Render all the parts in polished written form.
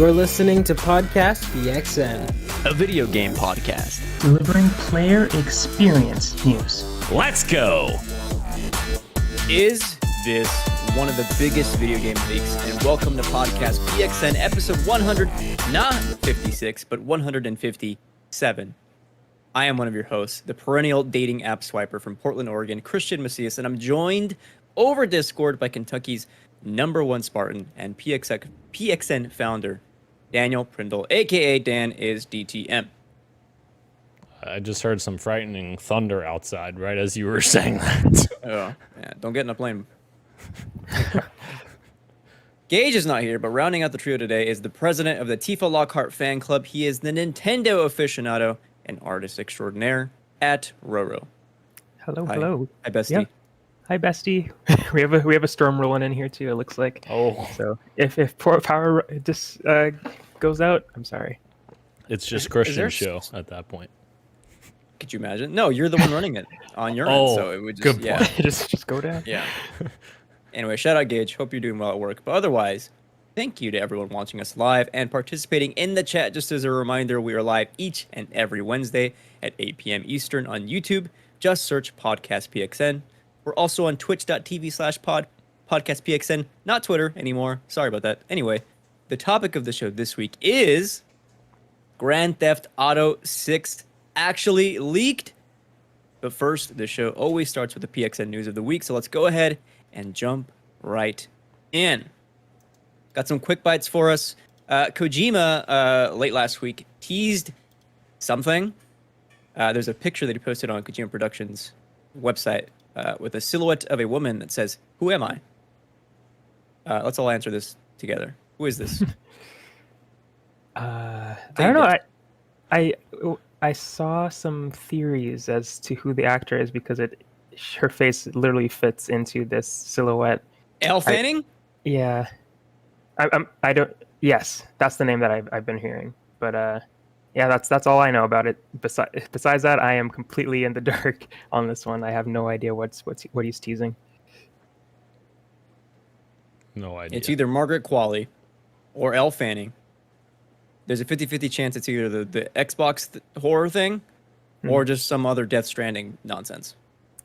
You're listening to Podcast PXN, a video game podcast delivering player experience news. Let's go! Is this one of the biggest video game leaks? And welcome to Podcast PXN episode 100, not 56, but 157. I am one of your hosts, the perennial dating app swiper from Portland, Oregon, Christian Macias, and I'm joined over Discord by Kentucky's #1 Spartan and PXN founder, Daniel Prindle, aka Dan is DTM. I just heard some frightening thunder outside right as you were saying that. Oh, yeah, don't get in a plane. Gage is not here, but rounding out the trio today is the president of the Tifa Lockhart fan club. He is the Nintendo aficionado and artist extraordinaire at Roro. Hello, Hi. hello. Hi, bestie. Yep. Hi, bestie. we have a storm rolling in here too. It looks like. Oh, So if power just goes out, I'm sorry. it's just there Christian's show at that point. Could you imagine? No, you're the one running it on your end, Oh, so it would just good yeah, point. just go down. yeah. Anyway, shout out Gage. Hope you're doing well at work. But otherwise, thank you to everyone watching us live and participating in the chat. Just as a reminder, we are live each and every Wednesday at 8 p.m. Eastern on YouTube. Just search Podcast PXN. We're also on twitch.tv/podcastpxn, not Twitter anymore. Sorry about that. Anyway, the topic of the show this week is Grand Theft Auto 6 actually leaked. But first, the show always starts with the PXN news of the week, so let's go ahead and jump right in. Got some quick bites for us. Kojima, late last week, teased something. There's a picture that he posted on Kojima Productions' website with a silhouette of a woman that says, "Who am I?" Let's all answer this together. Who is this? I don't know. I saw some theories as to who the actor is because her face literally fits into this silhouette. Elle Fanning? Yeah, I don't. Yes, that's the name that I've been hearing. But yeah, that's all I know about it. Besides that, I am completely in the dark on this one. I have no idea what he's teasing. No idea. It's either Margaret Qualley or Elle Fanning. There's a 50-50 chance it's either the Xbox horror thing or just some other Death Stranding nonsense.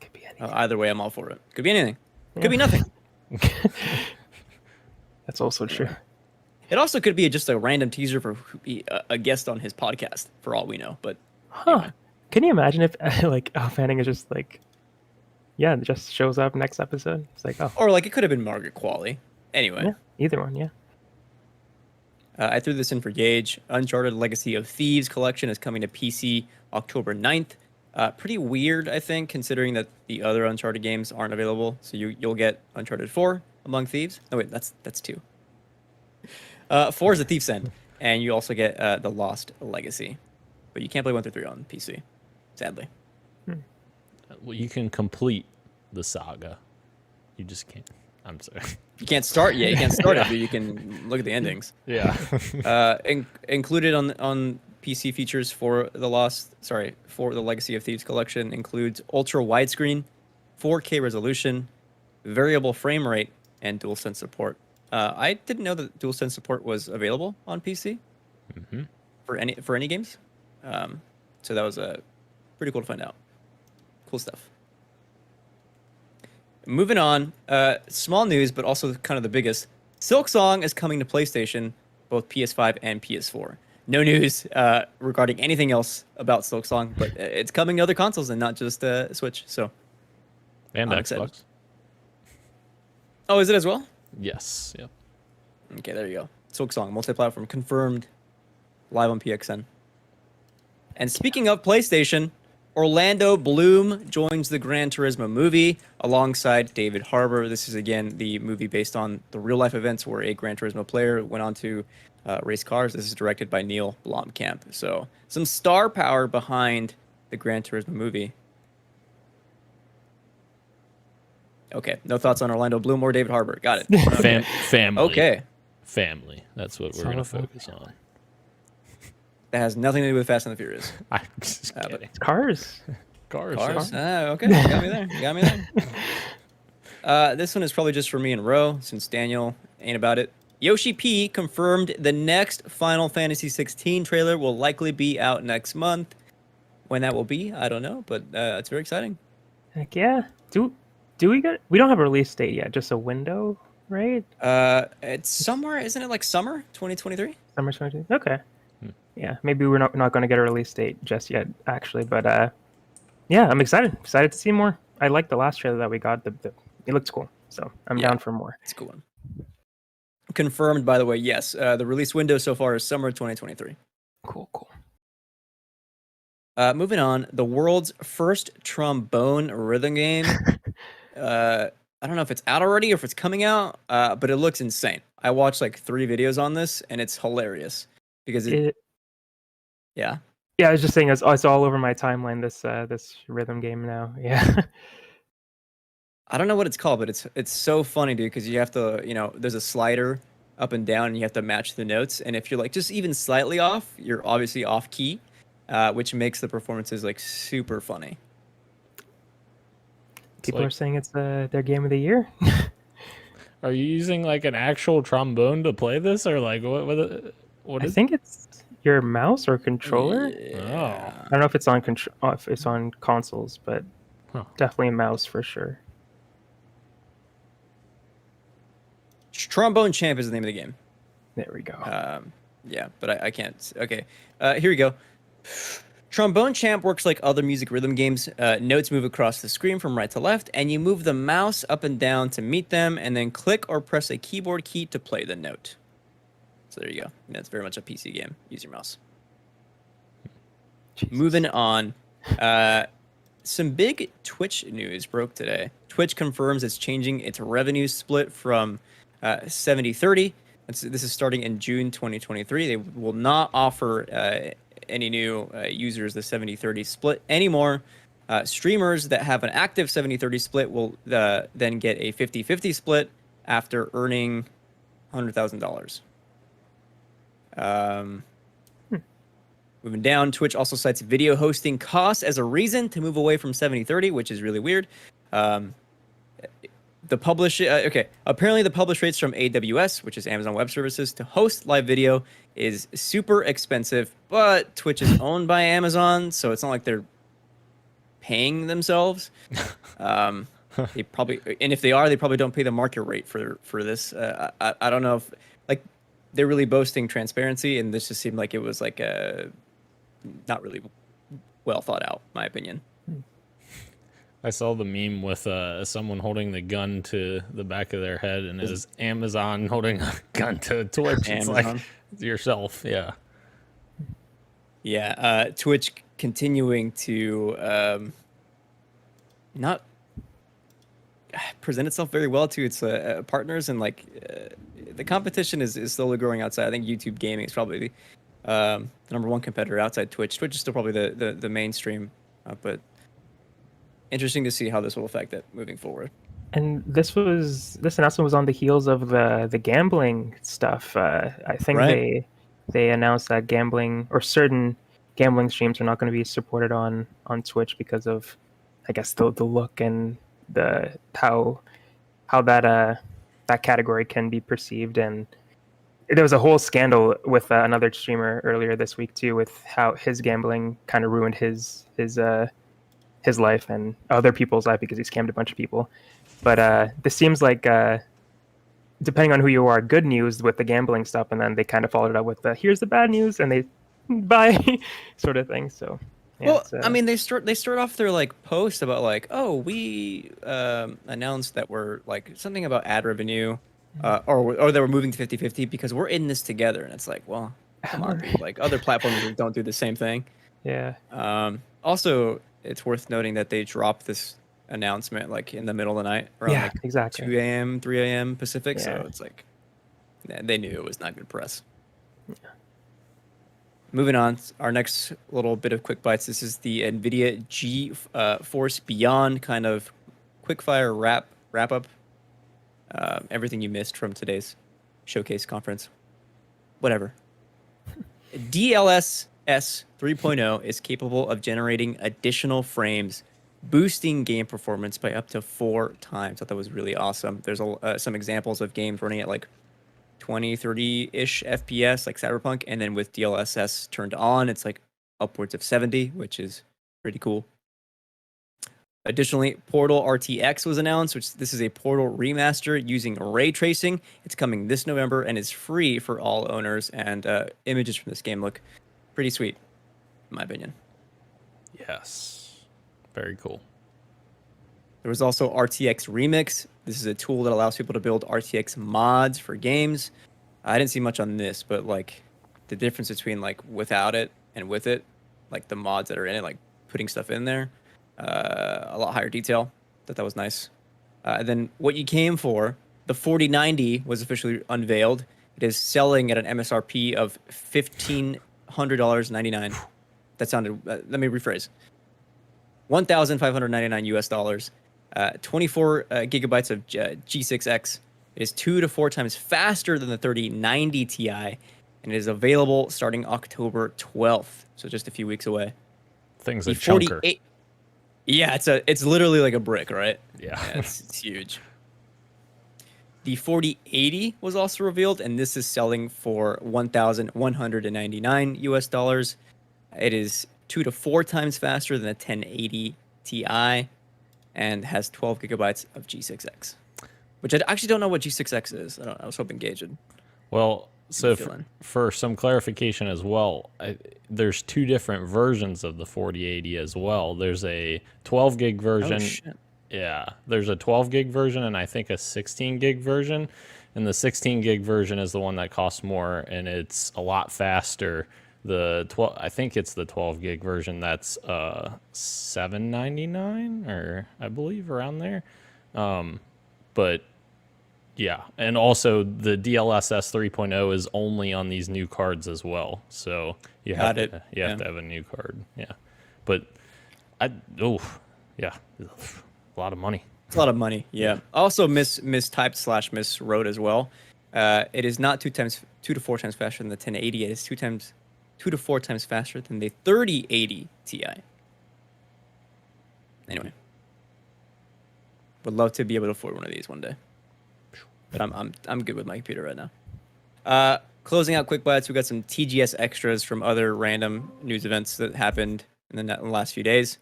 Could be anything. Either way, I'm all for it. Could be anything. Yeah. Could be nothing. That's also true. It also could be just a random teaser for a guest on his podcast, for all we know. But Huh? Can you imagine if like Fanning is just like, yeah, it just shows up next episode? It's like, oh, or like it could have been Margaret Qualley. Anyway, yeah, either one, yeah. I threw this in for Gage. Uncharted Legacy of Thieves collection is coming to PC October 9th. Pretty weird, I think, considering that the other Uncharted games aren't available. So you'll get Uncharted 4 Among Thieves. No, wait, that's 2. 4 is the Thief's End, and you also get the Lost Legacy. But you can't play 1 through 3 on PC, sadly. Well, you can complete the saga. You just can't. I'm sorry. You can't start yet. You can't start it, but you can look at the endings. Yeah. Included on PC features for the Legacy of Thieves collection includes ultra widescreen, 4K resolution, variable frame rate, and DualSense support. I didn't know that DualSense support was available on PC for any games. So that was pretty cool to find out. Cool stuff. Moving on, small news, but also kind of the biggest. Silksong is coming to PlayStation, both PS5 and PS4. No news regarding anything else about Silksong, but it's coming to other consoles and not just Switch. So, And I'm Xbox. excited. Oh, is it as well? Yes. Yep. Okay, there you go. Silksong, multi-platform, confirmed, live on PXN. And speaking of PlayStation, Orlando Bloom joins the Gran Turismo movie alongside David Harbour. This is, again, the movie based on the real-life events where a Gran Turismo player went on to race cars. This is directed by Neil Blomkamp. So some star power behind the Gran Turismo movie. Okay, no thoughts on Orlando Bloom or David Harbour. Got it. Okay. Family. Okay. Family. That's what we're going to focus on. That has nothing to do with Fast and the Furious. I'm just but- kidding. Cars. Cars. Cars? yeah. Okay, you got me there. You got me there. This one is probably just for me and Ro, since Daniel ain't about it. Yoshi P confirmed the next Final Fantasy 16 trailer will likely be out next month. When that will be, I don't know, but it's very exciting. Heck yeah. Do we get? We don't have a release date yet. Just a window, right? It's somewhere, isn't it like summer 2023? Summer 2022. Okay. Yeah, maybe we're not going to get a release date just yet, actually. But yeah, I'm excited. Excited to see more. I like the last trailer that we got. It looks cool, so I'm down for more. It's a cool one. Confirmed, by the way. Yes, the release window so far is summer 2023. Cool. Moving on, the world's first trombone rhythm game. I don't know if it's out already or if it's coming out, but it looks insane. I watched like 3 videos on this, and it's hilarious because yeah. Yeah, I was just saying it's all over my timeline. This rhythm game now. Yeah. I don't know what it's called, but it's so funny, dude, because you have to, there's a slider up and down, and you have to match the notes. And if you're like just even slightly off, you're obviously off key, which makes the performances like super funny. People are saying it's their game of the year. Are you using like an actual trombone to play this, or like what I is? think it's your mouse or controller. Yeah. I don't know if it's on if it's on consoles, but definitely a mouse for sure. Trombone Champ is the name of the game. There we go. Yeah, but I can't. Okay, here we go. Trombone Champ works like other music rhythm games. Notes move across the screen from right to left, and you move the mouse up and down to meet them, and then click or press a keyboard key to play the note. So there you go. That's very much a PC game. Use your mouse. Jesus. Moving on. Some big Twitch news broke today. Twitch confirms it's changing its revenue split from 70-30. This is starting in June 2023. They will not offer any new users the 70-30 split anymore. Streamers that have an active 70-30 split will then get a 50-50 split after earning $100,000. Moving down, Twitch also cites video hosting costs as a reason to move away from 70-30, which is really weird. Apparently the publish rates from AWS, which is Amazon Web Services, to host live video is super expensive, but Twitch is owned by Amazon, so it's not like they're paying themselves. They probably, and if they are, they probably don't pay the market rate for this. I don't know if like they're really boasting transparency, and this just seemed like it was like not really well thought out, in my opinion. I saw the meme with someone holding the gun to the back of their head, and it is Amazon holding a gun to Twitch. It's like yourself, yeah. Yeah, Twitch continuing to not present itself very well to its partners, and like the competition is slowly growing outside. I think YouTube gaming is probably the number one competitor outside Twitch. Twitch is still probably the mainstream, but interesting to see how this will affect it moving forward. And this announcement was on the heels of the gambling stuff. I think they announced that gambling or certain gambling streams are not going to be supported on Twitch because of, I guess, the look and the how that category can be perceived. And there was a whole scandal with another streamer earlier this week too, with how his gambling kind of ruined his life and other people's life because he scammed a bunch of people. But this seems like, depending on who you are, good news with the gambling stuff, and then they kind of followed it up with here's the bad news, and they bye sort of thing. So yeah, well, I mean, they start off their like post about like, oh, we announced that we're like something about ad revenue, or that we're moving to 50-50 because we're in this together, and it's like, well, come on, dude. Like other platforms don't do the same thing. Yeah. Also, it's worth noting that they dropped this announcement like in the middle of the night around like exactly 2 a.m., 3 a.m. Pacific. So it's like they knew it was not good press. Yeah. Moving on, our next little bit of quick bites. This is the NVIDIA GeForce Beyond kind of quickfire wrap up. Everything you missed from today's showcase conference. Whatever. DLSS 3.0 is capable of generating additional frames, boosting game performance by up to 4 times. I thought that was really awesome. There's some examples of games running at like 20, 30-ish FPS like Cyberpunk, and then with DLSS turned on, it's like upwards of 70, which is pretty cool. Additionally, Portal RTX was announced, which this is a Portal remaster using ray tracing. It's coming this November and is free for all owners, and images from this game look pretty sweet, in my opinion. Yes. Very cool. There was also RTX Remix. This is a tool that allows people to build RTX mods for games. I didn't see much on this, but like the difference between like without it and with it, like the mods that are in it, like putting stuff in there, a lot higher detail. Thought that was nice. And then what you came for, the 4090 was officially unveiled. It is selling at an MSRP of $1,500.99. That sounded. Let me rephrase. $1,599. 24 gigabytes of G6X. It is 2 to 4 times faster than the 3090 Ti, and it is available starting October 12th, so just a few weeks away. Things are chunker. Yeah, it's literally like a brick, right? Yeah, it's huge. The 4080 was also revealed, and this is selling for $1,199. It is 2 to 4 times faster than the 1080 Ti. And has 12 gigabytes of G6X, which I actually don't know what G6X is. I was hoping Gage would. Well, so for some clarification as well, there's 2 different versions of the 4080 as well. There's a 12 gig version. Oh, shit. Yeah, there's a 12 gig version and I think a 16 gig version. And the 16 gig version is the one that costs more, and it's a lot faster. I think it's the 12 gig version that's $799, or I believe around there. But yeah, and also the DLSS 3.0 is only on these new cards as well. So you have to have a new card. Yeah. But a lot of money. It's a lot of money. Yeah. Also mistyped / miswrote as well. It is not 2 to 4 times faster than the 1080. It is 2 to 4 times faster than the 3080 Ti. Anyway, would love to be able to afford one of these one day, but I'm good with my computer right now. Closing out quick bites, we got some TGS extras from other random news events that happened in the last few days.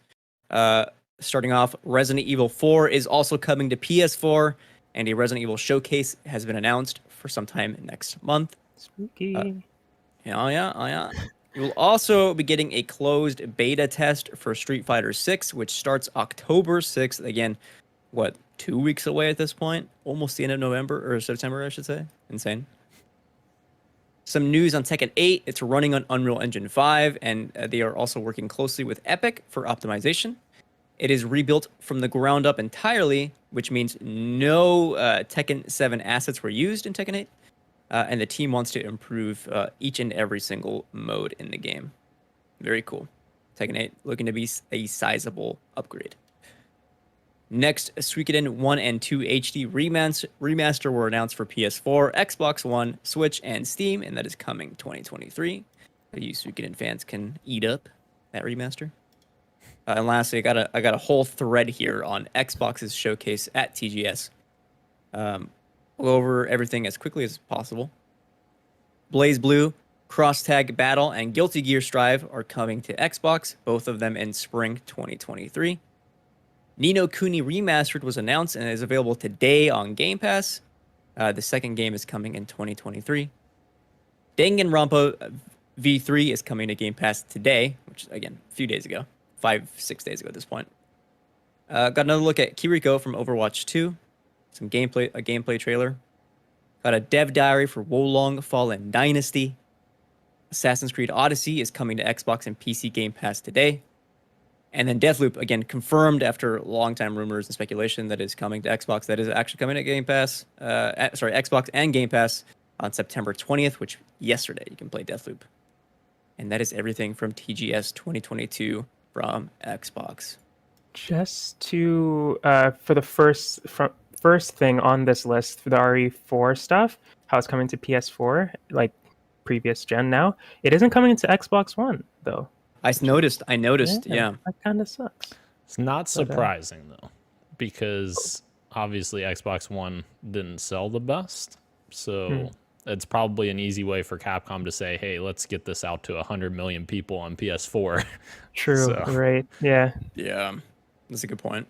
Starting off, Resident Evil 4 is also coming to PS4, and a Resident Evil showcase has been announced for sometime next month. Spooky. Yeah. You will also be getting a closed beta test for Street Fighter 6, which starts October 6th. Again, 2 weeks away at this point? Almost the end of November, or September, I should say. Insane. Some news on Tekken 8. It's running on Unreal Engine 5, and they are also working closely with Epic for optimization. It is rebuilt from the ground up entirely, which means no Tekken 7 assets were used in Tekken 8. And the team wants to improve each and every single mode in the game. Very cool. Tekken 8 looking to be a sizable upgrade. Next, Suikoden 1 and 2 HD remaster were announced for PS4, Xbox One, Switch, and Steam, and that is coming 2023. You Suikoden fans can eat up that remaster. And lastly, I got a whole thread here on Xbox's showcase at TGS. We'll go over everything as quickly as possible. Blaze Blue, Cross Tag Battle, and Guilty Gear Strive are coming to Xbox, both of them in spring 2023. Ni no Kuni Remastered was announced and is available today on Game Pass. The second game is coming in 2023. Danganronpa V3 is coming to Game Pass today, which, again, a few days ago. 5-6 days ago at this point. Got another look at Kiriko from Overwatch 2. A gameplay trailer. Got a dev diary for Wolong Fallen Dynasty. Assassin's Creed Odyssey is coming to Xbox and PC Game Pass today. And then Deathloop, again, confirmed after long-time rumors and speculation that is coming to Xbox. That is actually coming to Game Pass. Xbox and Game Pass on September 20th, which yesterday you can play Deathloop. And that is everything from TGS 2022 from Xbox. Just to for the first thing on this list for the RE4 stuff, how it's coming to PS4, like previous gen now, it isn't coming into Xbox One though. I noticed. Yeah. That kind of sucks. It's not surprising though, because obviously Xbox One didn't sell the best, so it's probably an easy way for Capcom to say, hey, let's get this out to 100 million people on PS4. True. So. Right. Yeah. Yeah, that's a good point.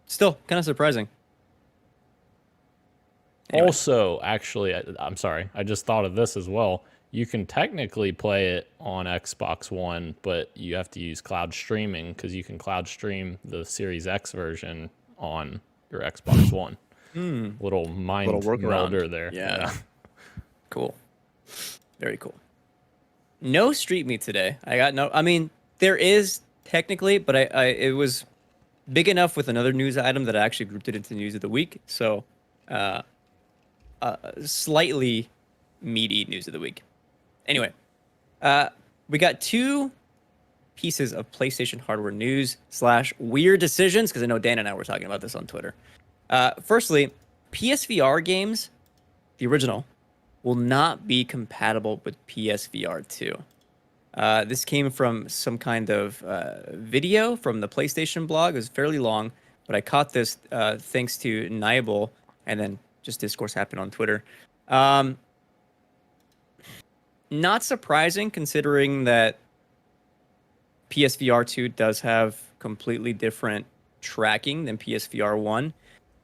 Still kind of surprising. Anyway. Also, actually, I'm sorry, I just thought of this as well. You can technically play it on Xbox One, but you have to use cloud streaming because you can cloud stream the Series X version on your Xbox One. Little mind workaround melder there. Yeah. Cool. Very cool. No Street Meet today. I mean, there is technically, but it was big enough with another news item that I actually grouped it into news of the week. So, slightly meaty news of the week. Anyway, we got 2 pieces of PlayStation hardware news / weird decisions, because I know Dan and I were talking about this on Twitter. Firstly, PSVR games, the original, will not be compatible with PSVR 2. This came from some kind of video from the PlayStation blog. It was fairly long, but I caught this thanks to Nibel, and then just discourse happened on Twitter. Not surprising, considering that PSVR 2 does have completely different tracking than PSVR 1.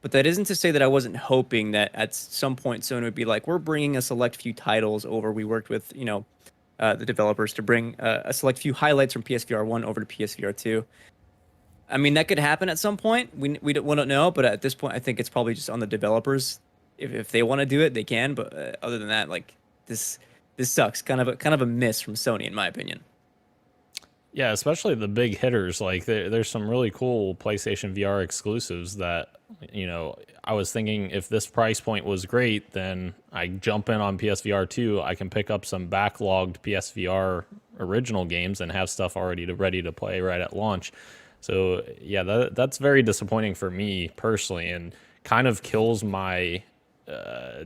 But that isn't to say that I wasn't hoping that at some point Sony would be like, we're bringing a select few titles over. We worked with, the developers to bring a select few highlights from PSVR 1 over to PSVR 2. I mean, that could happen at some point. We don't know, but at this point, I think it's probably just on the developers. If they want to do it, they can. But other than that, like this sucks. Kind of a miss from Sony, in my opinion. Yeah, especially the big hitters. Like there's some really cool PlayStation VR exclusives that, I was thinking if this price point was great, then I jump in on PSVR 2. I can pick up some backlogged PSVR original games and have stuff already ready to play right at launch. So yeah, that's very disappointing for me personally, and kind of kills my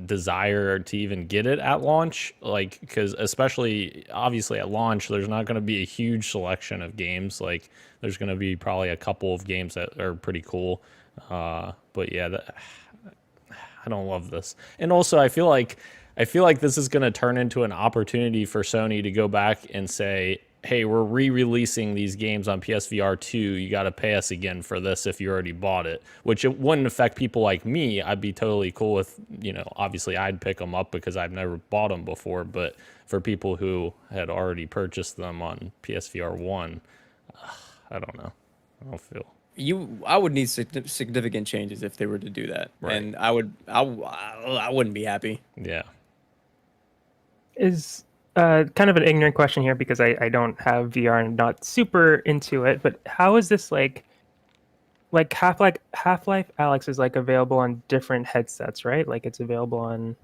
desire to even get it at launch, like, because especially obviously at launch there's not going to be a huge selection of games. Like there's going to be probably a couple of games that are pretty cool, but yeah, I don't love this. And also I feel like this is going to turn into an opportunity for Sony to go back and say, hey, we're re-releasing these games on PSVR 2. You got to pay us again for this if you already bought it, which it wouldn't affect people like me. I'd be totally cool with, obviously I'd pick them up because I've never bought them before. But for people who had already purchased them on PSVR 1, I don't know. I don't feel. I would need significant changes if they were to do that. Right. And I wouldn't be happy. Yeah. Is kind of an ignorant question here because I don't have VR and I'm not super into it, but how is this like Half-Life Alyx is like available on different headsets, right? Like it's available on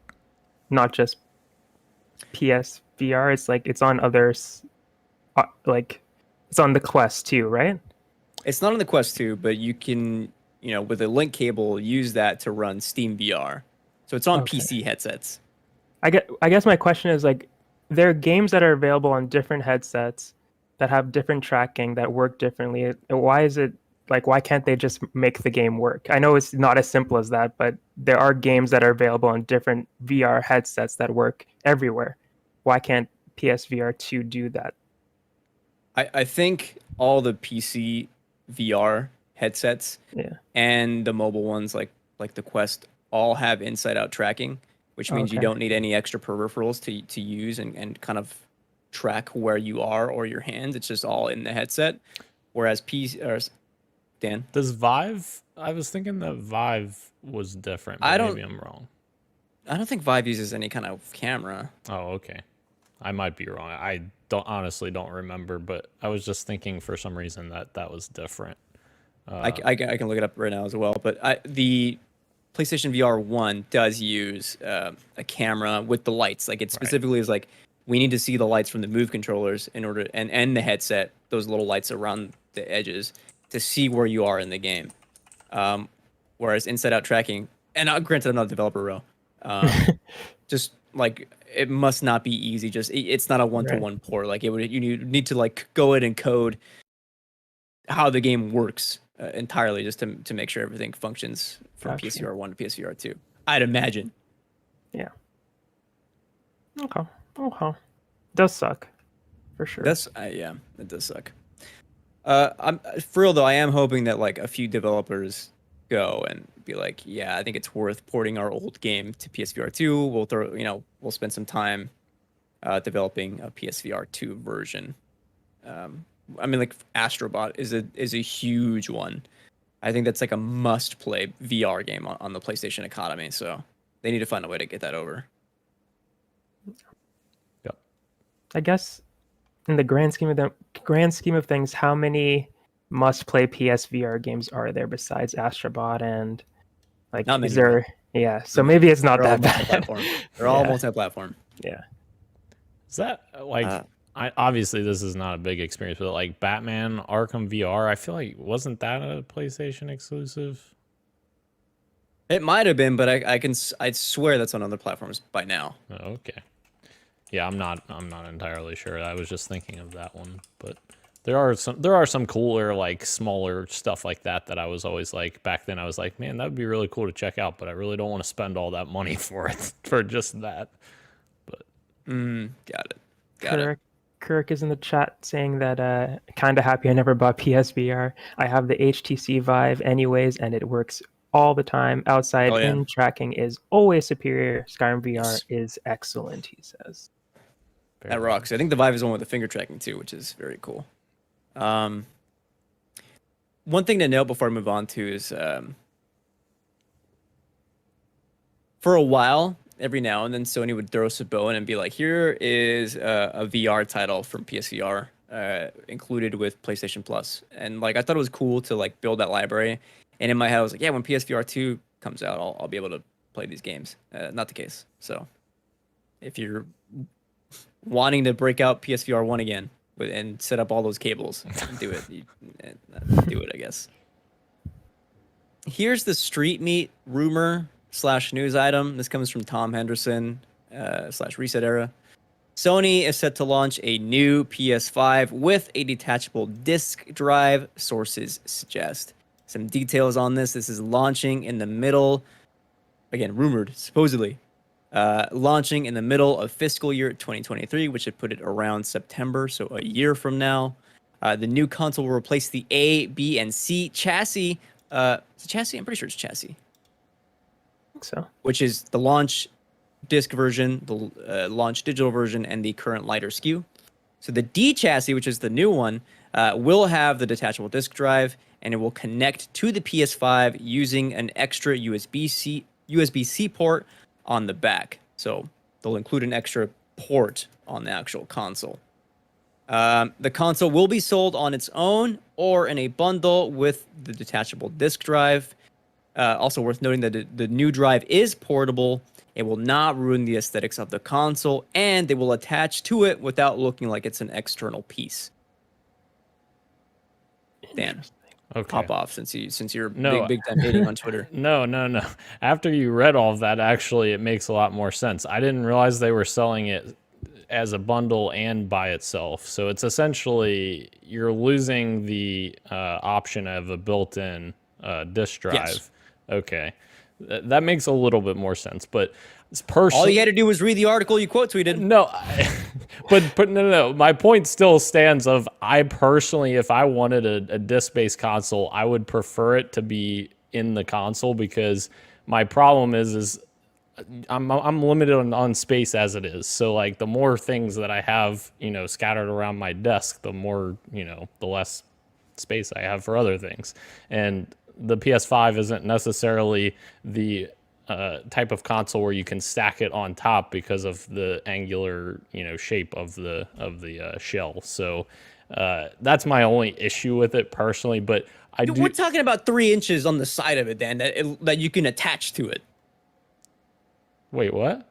not just PSVR, it's like it's on others, like it's on the Quest too, right? It's not on the Quest 2, but you can, with a link cable, use that to run Steam VR. So it's on PC headsets. I guess my question is like, there are games that are available on different headsets that have different tracking that work differently. Why can't they just make the game work? I know it's not as simple as that, but there are games that are available on different VR headsets that work everywhere. Why can't PSVR 2 do that? I think all the PC VR headsets and the mobile ones like the Quest all have inside-out tracking, which means you don't need any extra peripherals to use and kind of track where you are or your hands. It's just all in the headset. Whereas Dan? Does Vive? I was thinking that Vive was different, but maybe I'm wrong. I don't think Vive uses any kind of camera. Oh, okay. I might be wrong. I honestly don't remember, but I was just thinking for some reason that was different. I can look it up right now as well. But the PlayStation VR 1 does use a camera with the lights. Like it specifically is like, we need to see the lights from the Move controllers in order and the headset, those little lights around the edges, to see where you are in the game. Whereas inside-out tracking, and granted I'm not a developer, Ro, just like it must not be easy. Just it's not a one-to-one port. Like you need to like go in and code how the game works entirely just to make sure everything functions from PSVR 1 to PSVR 2. I'd imagine. Yeah. Okay. Okay. Does suck, for sure. Yeah, it does suck. I'm for real though. I am hoping that like a few developers go and be like, yeah, I think it's worth porting our old game to PSVR 2. We'll spend some time developing a PSVR 2 version. I mean, like Astrobot is a huge one. I think that's like a must-play VR game on the PlayStation Economy. So they need to find a way to get that over. Yep. I guess in the grand scheme of things, how many must-play PSVR games are there besides Astrobot and like Not many, is there? Yeah, so maybe it's not They're all that bad. multi-platform. They're all Yeah. multi-platform. Yeah. Is that like? Obviously this is not a big experience, but like Batman Arkham VR, I feel like wasn't that a PlayStation exclusive? It might have been, but I swear that's on other platforms by now. Oh, okay. Yeah, I'm not entirely sure. I was just thinking of that one, but there are some cooler like smaller stuff like that I was always like back then I was like, man, that would be really cool to check out, but I really don't want to spend all that money for it for just that. But Got it. Kirk is in the chat saying that kind of happy I never bought PSVR. I have the HTC Vive anyways, and it works all the time. Outside in tracking is always superior. Skyrim VR is excellent, he says. That rocks. I think the Vive is the one with the finger tracking too, which is very cool. One thing to note before I move on to is for a while, every now and then Sony would throw us a bone and be like, here is a VR title from PSVR included with PlayStation Plus. And like I thought it was cool to like build that library. And in my head I was like, yeah, when PSVR 2 comes out, I'll be able to play these games. Not the case. So if you're wanting to break out PSVR 1 again and set up all those cables, do it. Do it, I guess. Here's the Street Meat rumor / news item. This comes from Tom Henderson / Reset Era. Sony is set to launch a new PS5 with a detachable disc drive, sources suggest. Some details on this. This is launching in the middle, again, rumored, supposedly, launching in the middle of fiscal year 2023, which would put it around September, so a year from now. The new console will replace the A, B, and C chassis. It's a chassis? I'm pretty sure it's chassis. I think so. Which is the launch disc version, the launch digital version, and the current lighter SKU. So the D chassis, which is the new one, will have the detachable disc drive, and it will connect to the PS5 using an extra USB-C port on the back. So they'll include an extra port on the actual console. The console will be sold on its own or in a bundle with the detachable disc drive. Also worth noting that the new drive is portable. It will not ruin the aesthetics of the console, and they will attach to it without looking like it's an external piece. Dan, okay. Pop off since you're big time hating on Twitter. No. After you read all of that, actually, it makes a lot more sense. I didn't realize they were selling it as a bundle and by itself. So it's essentially you're losing the option of a built-in disk drive. Yes. Okay, that makes a little bit more sense. But personally, all you had to do was read the article you quote tweeted. No, but no. My point still stands. Of I personally, if I wanted a disc-based console, I would prefer it to be in the console because my problem is I'm limited on space as it is. So like the more things that I have, scattered around my desk, the more, the less space I have for other things. And the PS5 isn't necessarily the type of console where you can stack it on top because of the angular, shape of the shell. So that's my only issue with it personally. But We're talking about 3 inches on the side of it, Dan, that you can attach to it. Wait, what?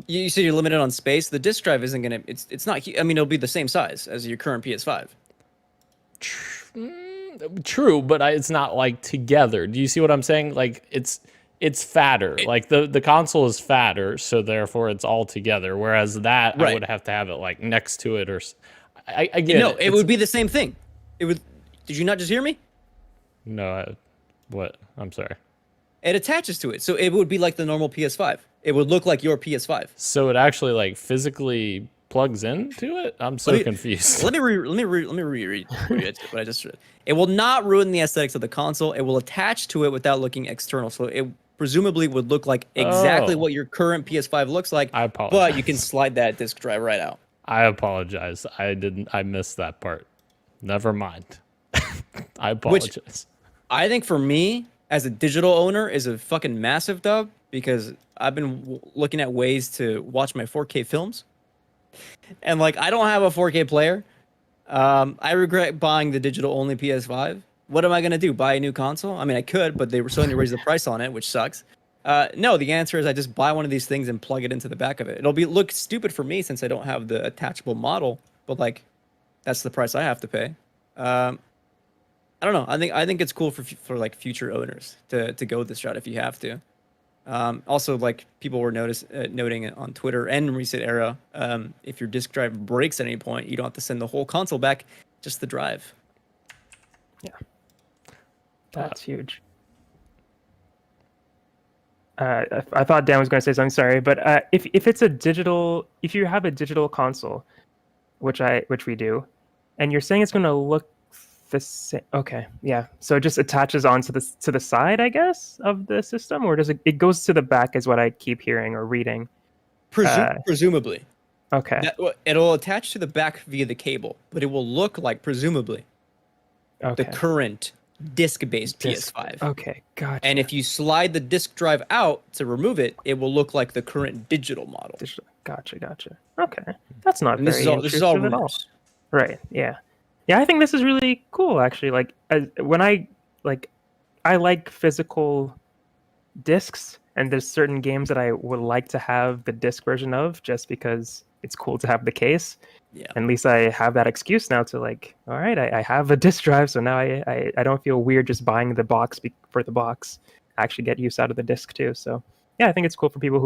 You said you're limited on space. The disk drive isn't gonna. It's not. I mean, it'll be the same size as your current PS5. True, but it's not like together. Do you see what I'm saying? Like it's fatter. Like the console is fatter, so therefore it's all together. Whereas that I would have to have it like next to it, or I get no, it would be the same thing. It would. Did you not just hear me? No. What? I'm sorry. It attaches to it, so it would be like the normal PS5. It would look like your PS5. So it actually like physically plugs into it? I'm so confused. Let me reread what I just read. It will not ruin the aesthetics of the console. It will attach to it without looking external. So it presumably would look like exactly what your current PS5 looks like. I apologize. But you can slide that disc drive right out. I apologize. I missed that part. Never mind. I apologize. Which I think for me, as a digital owner, is a fucking massive dub because I've been looking at ways to watch my 4K films. And like, I don't have a 4K player. I regret buying the digital only PS5. What am I going to do? Buy a new console? I mean, I could, but they were starting to raise the price on it, which sucks. No, the answer is I just buy one of these things and plug it into the back of it. It'll look stupid for me since I don't have the attachable model, but like, that's the price I have to pay. I don't know. I think it's cool for like future owners to go this route if you have to. Also, like people were noting it on Twitter and in recent era, if your disk drive breaks at any point, you don't have to send the whole console back, just the drive. Yeah, that's huge. I thought Dan was going to say something. Sorry, but if you have a digital console, which we do, and you're saying it's going to look the same, okay, yeah. So it just attaches onto the side, I guess, of the system, or does it goes to the back? Is what I keep hearing or reading. Presumably. Okay. It'll attach to the back via the cable, but it will look like presumably the current disc-based PS5. Okay, gotcha. And if you slide the disc drive out to remove it, it will look like the current digital model. Gotcha. Okay, that's not this is all rumors. Right? Yeah. I think this is really cool. Actually, like when I like physical discs, and there's certain games that I would like to have the disc version of, just because it's cool to have the case. Yeah. At least I have that excuse now to like, all right, I have a disc drive, so now I don't feel weird just buying the box for the box. I actually get use out of the disc too. So yeah, I think it's cool for people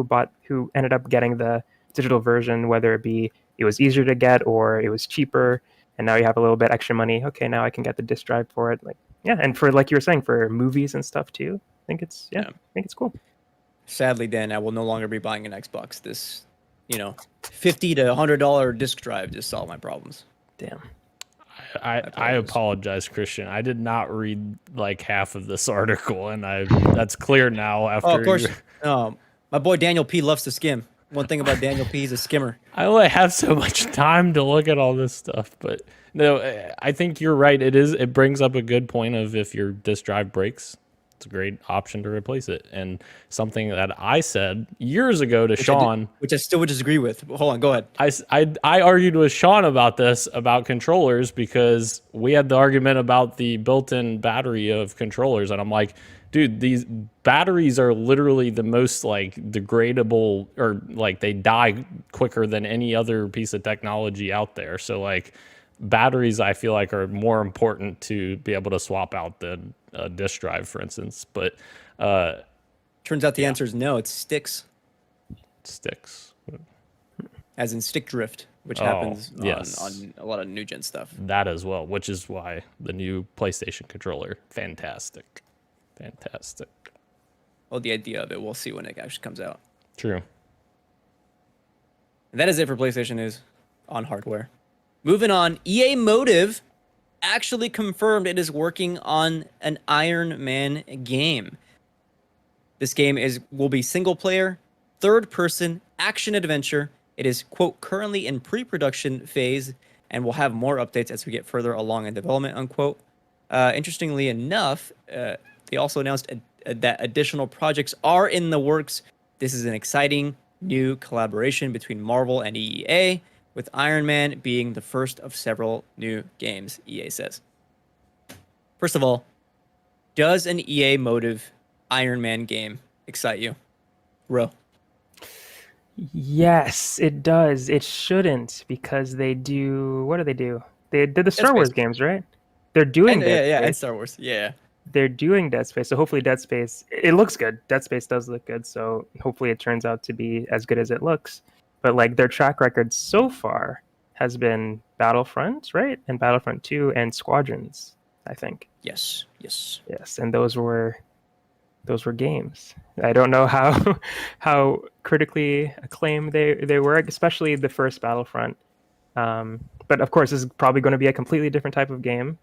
who ended up getting the digital version, whether it was easier to get or it was cheaper, and now you have a little bit extra money. Okay, now I can get the disc drive for it. Like, yeah, and for, like you were saying, for movies and stuff too. I think it's cool. Sadly, Dan, I will no longer be buying an Xbox. This, $50 to $100 disc drive just solved my problems. Damn. I apologize, Christian. I did not read like half of this article, and that's clear now. After of course, my boy Daniel P loves to skim. One thing about Daniel P, he's a skimmer. I only have so much time to look at all this stuff, but no, I think you're right. It brings up a good point of if your disk drive breaks, it's a great option to replace it. And something that I said years ago to Sean, which I still would disagree with. Hold on, go ahead. I argued with Sean about controllers, because we had the argument about the built-in battery of controllers, and I'm like, dude, these batteries are literally the most like degradable, or like they die quicker than any other piece of technology out there. So like batteries, I feel like, are more important to be able to swap out than a disk drive, for instance. But turns out the answer is no. It's sticks. Sticks, as in stick drift, which happens yes. on a lot of new gen stuff. That as well, which is why the new PlayStation controller, fantastic. Well, the idea of it, we'll see when it actually comes out. True. And that is it for PlayStation news on hardware. Moving on, EA Motive actually confirmed it is working on an Iron Man game. This game will be single player, third person, action adventure. It is, quote, currently in pre-production phase and will have more updates as we get further along in development, unquote. Interestingly enough, they also announced that additional projects are in the works. This is an exciting new collaboration between Marvel and EA, with Iron Man being the first of several new games, EA says. First of all, does an EA Motive Iron Man game excite you? Ro? Yes, it does. It shouldn't, because they do... What do they do? They did the Star Wars games, right? They're doing Dead Space. And Star Wars, yeah. They're doing Dead Space, so hopefully Dead Space... It looks good. Dead Space does look good, so hopefully it turns out to be as good as it looks. But like their track record so far has been Battlefront, right? And Battlefront 2 and Squadrons, I think. Yes. And those were those were games. I don't know how how critically acclaimed they were, especially the first Battlefront. But of course, this is probably going to be a completely different type of game.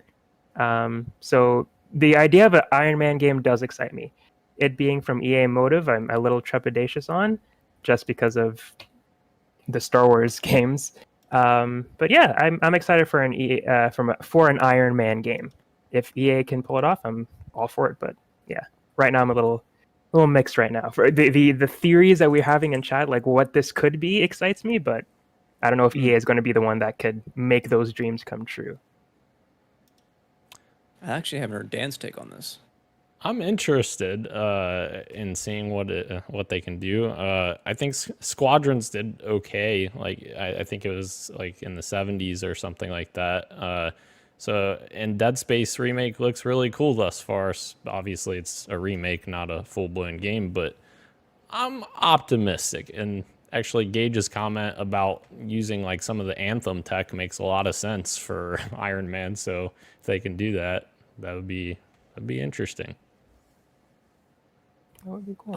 So the idea of an Iron Man game does excite me. It being from EA Motive, I'm a little trepidatious on, just because of the Star Wars games. But yeah, I'm excited for an for an Iron Man game. If EA can pull it off, I'm all for it. But yeah, right now I'm a little mixed right now. For the theories that we're having in chat, like what this could be, excites me, but I don't know if EA is going to be the one that could make those dreams come true. I actually haven't heard Dan's take on this. I'm interested in seeing what they can do. I think Squadrons did okay. Like I think it was like in the 70s or something like that. And Dead Space remake looks really cool thus far. Obviously, it's a remake, not a full-blown game, but I'm optimistic. And actually, Gage's comment about using like some of the Anthem tech makes a lot of sense for Iron Man. So if they can do that, that'd be interesting. That would be cool.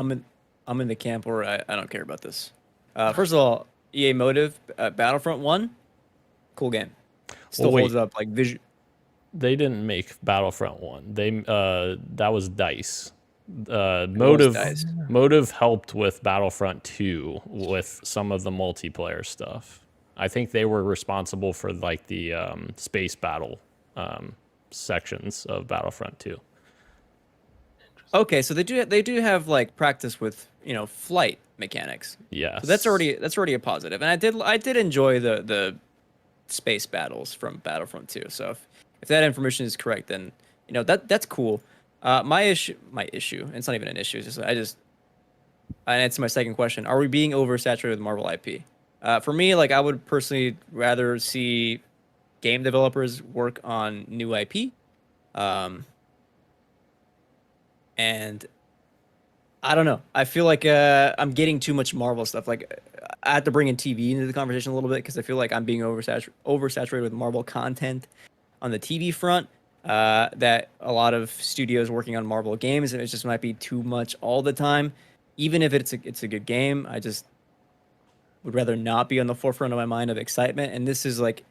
I'm in the camp where I don't care about this. First of all, EA Motive Battlefront 1, cool game. Still holds up like vision. They didn't make Battlefront 1. They that was DICE. Motive helped with Battlefront 2 with some of the multiplayer stuff. I think they were responsible for like the space battle sections of Battlefront 2. Okay, so they do have like practice with flight mechanics. Yeah. So that's already a positive, and I did enjoy the space battles from Battlefront 2. So if that information is correct, then that's cool. My issue, and it's not even an issue. It's just I answer my second question. Are we being oversaturated with Marvel IP? For me, like I would personally rather see game developers work on new IP. And I don't know. I feel like I'm getting too much Marvel stuff. Like I have to bring in TV into the conversation a little bit because I feel like I'm being oversaturated with Marvel content on the TV front. That a lot of studios working on Marvel games, and it just might be too much all the time. Even if it's a good game, I just would rather not be on the forefront of my mind of excitement. And this is like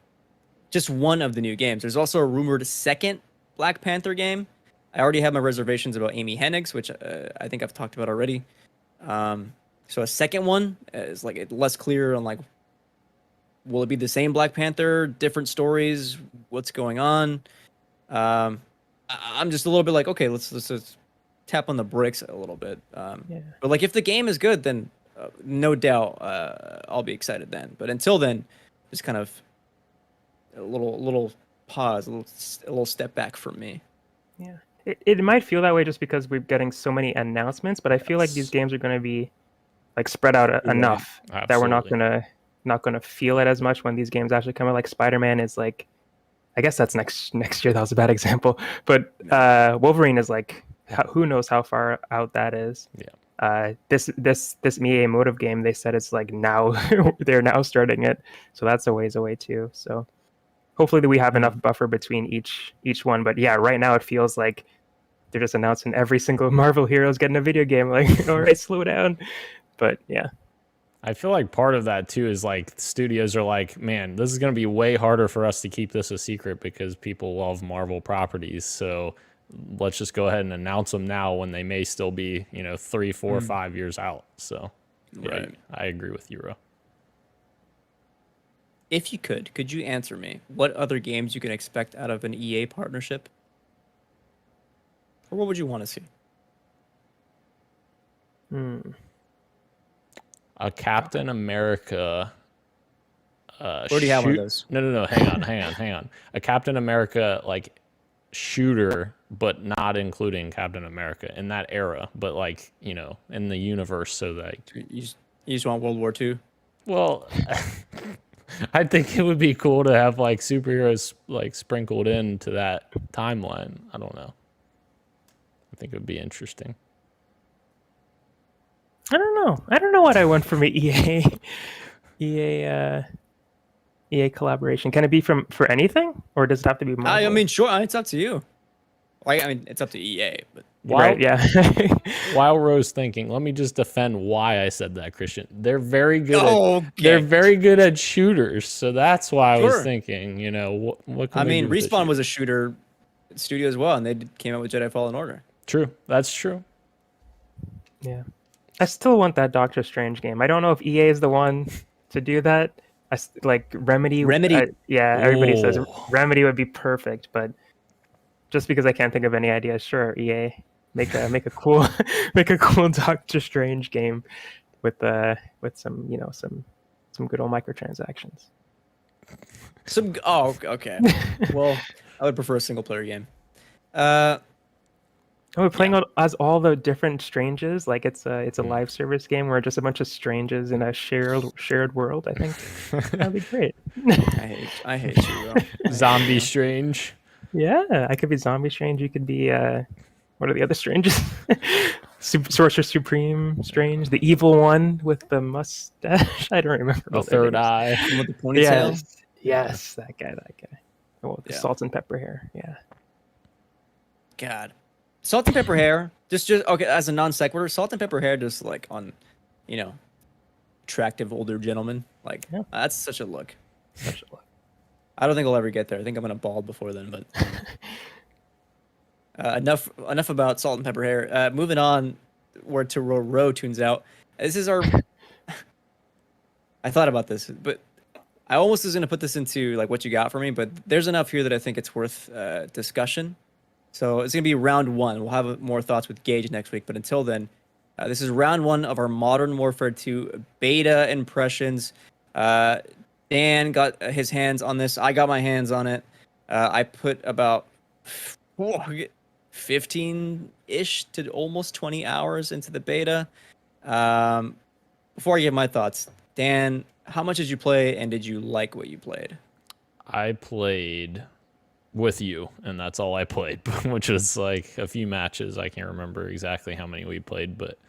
just one of the new games. There's also a rumored second Black Panther game. I already have my reservations about Amy Hennig, which I think I've talked about already. So a second one is like less clear on like, will it be the same Black Panther, different stories, what's going on? I'm just a little bit like, okay, let's tap on the brakes a little bit. But like if the game is good, then no doubt I'll be excited then. But until then, just kind of a little pause, a little step back from me. Yeah. It might feel that way just because we're getting so many announcements, but I feel like these games are going to be like spread out enough that we're not gonna feel it as much when these games actually come out. Like Spider-Man is like, I guess that's next year. That was a bad example, but Wolverine is like, who knows how far out that is. Yeah. This EA Motive game, they said it's like now they're now starting it, so that's a ways away too. So hopefully we have enough buffer between each one. But yeah, right now it feels like they're just announcing every single Marvel hero's getting a video game. Like, all right, slow down. But yeah. I feel like part of that too is like studios are like, man, this is going to be way harder for us to keep this a secret because people love Marvel properties. So let's just go ahead and announce them now when they may still be, 3, 4, 5 years out. So Right. Yeah, I agree with you, Ro. If you could you answer me what other games you can expect out of an EA partnership? Or what would you want to see? A Captain America. Already have one of those. No. Hang on. A Captain America like shooter, but not including Captain America in that era, but like in the universe, so that You just want World War II? well, I think it would be cool to have like superheroes like sprinkled into that timeline. I don't know. I think it would be interesting. I don't know what I want from an EA collaboration. Can it be for anything, or does it have to be Marvel? I mean, sure, it's up to you. Like, I mean, it's up to EA, but Right, yeah. While Rose thinking, let me just defend why I said that, Christian. They're very good. Okay. They're very good at shooters, so that's why I was Sure. thinking. You know, what can I we mean, do with the Respawn was a shooter studio as well, and they came out with Jedi Fallen Order. True, that's true. Yeah. I still want that Doctor Strange game. I don't know if EA is the one to do that. Like Remedy. Yeah, everybody says Ooh. Remedy would be perfect, but just because I can't think of any ideas, sure, EA make a cool make a cool Doctor Strange game with some some good old microtransactions. Okay. Well, I would prefer a single player game. We're playing as all the different Stranges, like it's a live service game where just a bunch of Stranges in a shared world. I think that'd be great. I hate you, bro. Zombie Strange. Yeah, I could be Zombie Strange. You could be what are the other Stranges? Sorcerer Supreme Strange, the evil one with the mustache. I don't remember. The all their third names. eye. With the ponytail. Yes, that guy. Oh, the Yeah. salt and pepper hair. Yeah. God, salt and pepper hair. Just okay. As a non sequitur, salt and pepper hair, just like on, attractive older gentlemen. Like that's such a look. I don't think I'll ever get there. I think I'm gonna bald before then. But enough about salt and pepper hair. Moving on, where to Row tunes out. This is our. I thought about this, but I almost was gonna put this into like what you got for me. But there's enough here that I think it's worth discussion. So it's gonna be round one. We'll have more thoughts with Gage next week. But until then, this is round one of our Modern Warfare 2 beta impressions. Dan got his hands on this. I got my hands on it. I put about 15-ish to almost 20 hours into the beta. Before I give my thoughts, Dan, how much did you play, and did you like what you played? I played with you, and that's all I played, which was like a few matches. I can't remember exactly how many we played, but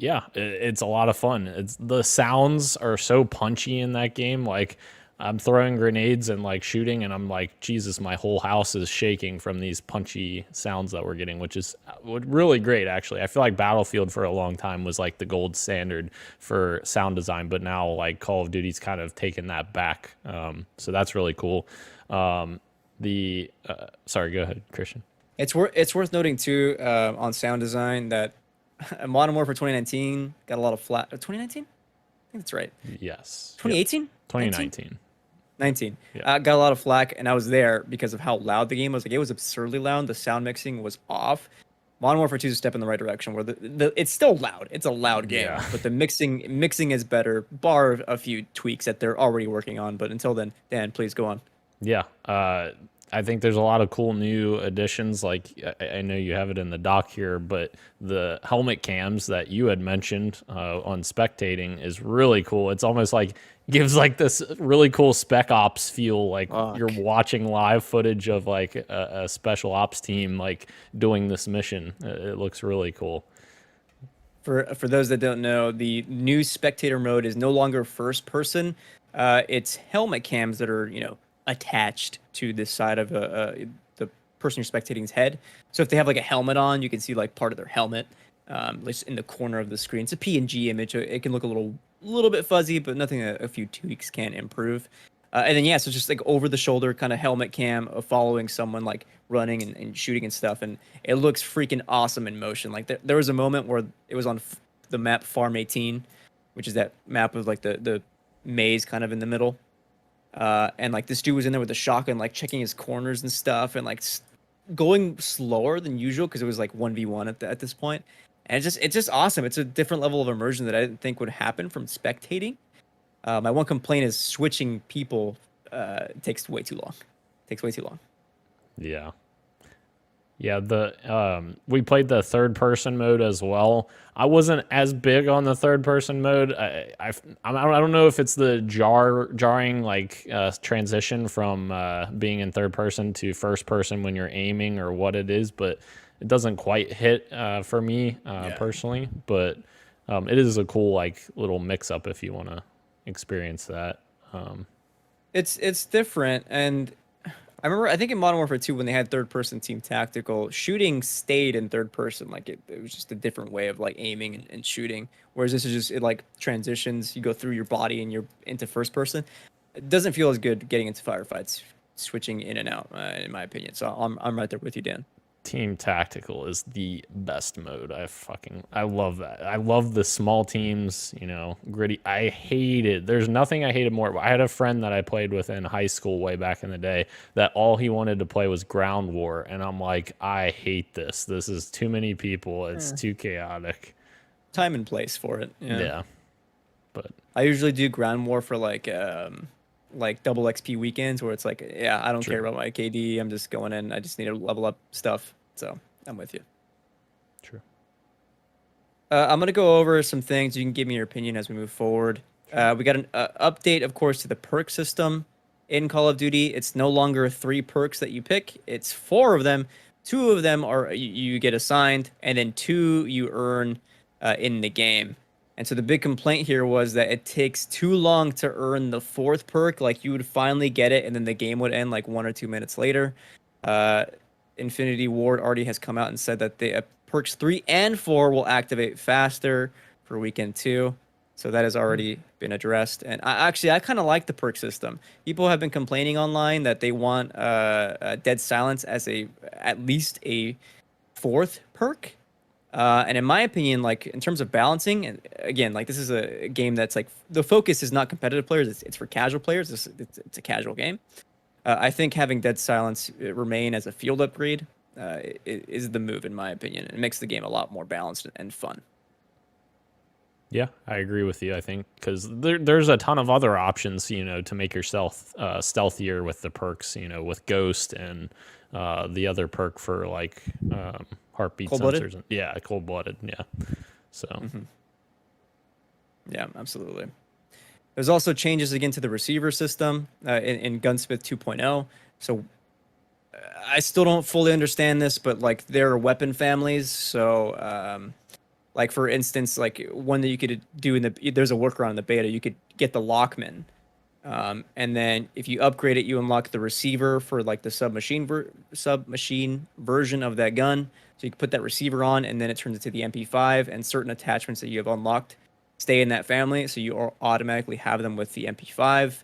yeah, it's a lot of fun. The sounds are so punchy in that game. Like I'm throwing grenades and like shooting, and I'm like, Jesus, my whole house is shaking from these punchy sounds that we're getting, which is really great, actually. I feel like Battlefield for a long time was like the gold standard for sound design, but now like Call of Duty's kind of taken that back. So that's really cool. Sorry, go ahead, Christian. It's worth noting too on sound design that Modern Warfare 2019 got a lot of flat. 2019? I think that's right. Yes. 2018? Yep. 2019. 19. Yeah. Got a lot of flack, and I was there because of how loud the game was. Like, it was absurdly loud. The sound mixing was off. Modern Warfare 2 is a step in the right direction, where it's still loud. It's a loud game, but the mixing is better, bar a few tweaks that they're already working on. But until then, Dan, please go on. Yeah. I think there's a lot of cool new additions. Like I know you have it in the doc here, but the helmet cams that you had mentioned on spectating is really cool. It's almost like gives like this really cool Spec Ops feel, like you're watching live footage of like a special ops team like doing this mission. It looks really cool. For those that don't know, the new spectator mode is no longer first person. It's helmet cams that are attached to this side of the person you're spectating's head. So if they have like a helmet on, you can see like part of their helmet, just in the corner of the screen. It's a PNG image. It can look a little bit fuzzy, but nothing a few tweaks can't improve. And then so just like over the shoulder kind of helmet cam of following someone like running and shooting and stuff, and it looks freaking awesome in motion. Like there was a moment where it was on the map Farm 18, which is that map with like the maze kind of in the middle. And like this dude was in there with a shotgun, like checking his corners and stuff, and like going slower than usual because it was like 1v1 at this point. And it's just awesome. It's a different level of immersion that I didn't think would happen from spectating. My one complaint is switching people takes way too long. Yeah. Yeah, we played the third person mode as well. I wasn't as big on the third person mode. I don't know if it's the jarring like transition from being in third person to first person when you're aiming or what it is, but it doesn't quite hit for me personally. But it is a cool like little mix up if you want to experience that. It's different, and I think in Modern Warfare 2, when they had third-person team tactical, shooting stayed in third person. Like it was just a different way of like aiming and shooting. Whereas this is just it like transitions. You go through your body and you're into first person. It doesn't feel as good getting into firefights, switching in and out, in my opinion. So I'm right there with you, Dan. Team tactical is the best mode. I love that. I love the small teams, gritty. I hate it. There's nothing I hated more. I had a friend that I played with in high school way back in the day that all he wanted to play was ground war. And I'm like, I hate this. This is too many people. It's too chaotic. Time and place for it. Yeah. But I usually do ground war for like double XP weekends where it's like, yeah, I don't care about my KD. I'm just going in. I just need to level up stuff. So I'm with you. True. I'm going to go over some things. You can give me your opinion as we move forward. We got an update, of course, to the perk system in Call of Duty. It's no longer 3 perks that you pick. It's 4 of them. 2 of them are you get assigned, and then 2 you earn in the game. And so the big complaint here was that it takes too long to earn the 4th perk. Like you would finally get it, and then the game would end like 1 or 2 minutes later. Infinity Ward already has come out and said that the perks 3 and 4 will activate faster for weekend 2. So that has already been addressed. And I kind of like the perk system. People have been complaining online that they want Dead Silence as at least a 4th perk. And in my opinion, like in terms of balancing, and again, like this is a game that's like the focus is not competitive players; it's for casual players. It's a casual game. I think having Dead Silence remain as a field upgrade is the move, in my opinion. It makes the game a lot more balanced and fun. Yeah, I agree with you. I think because there's a ton of other options, to make yourself stealthier with the perks, with Ghost and the other perk for like heartbeat Cold-blooded? sensors. Yeah, cold-blooded. Yeah. So. Yeah, absolutely. There's also changes again to the receiver system in Gunsmith 2.0. So I still don't fully understand this, but like there are weapon families. So like for instance, like one that you could do there's a workaround in the beta. You could get the Lockman, and then if you upgrade it, you unlock the receiver for like the submachine version of that gun. So you can put that receiver on, and then it turns into the MP5, and certain attachments that you have unlocked stay in that family, so you automatically have them with the MP5.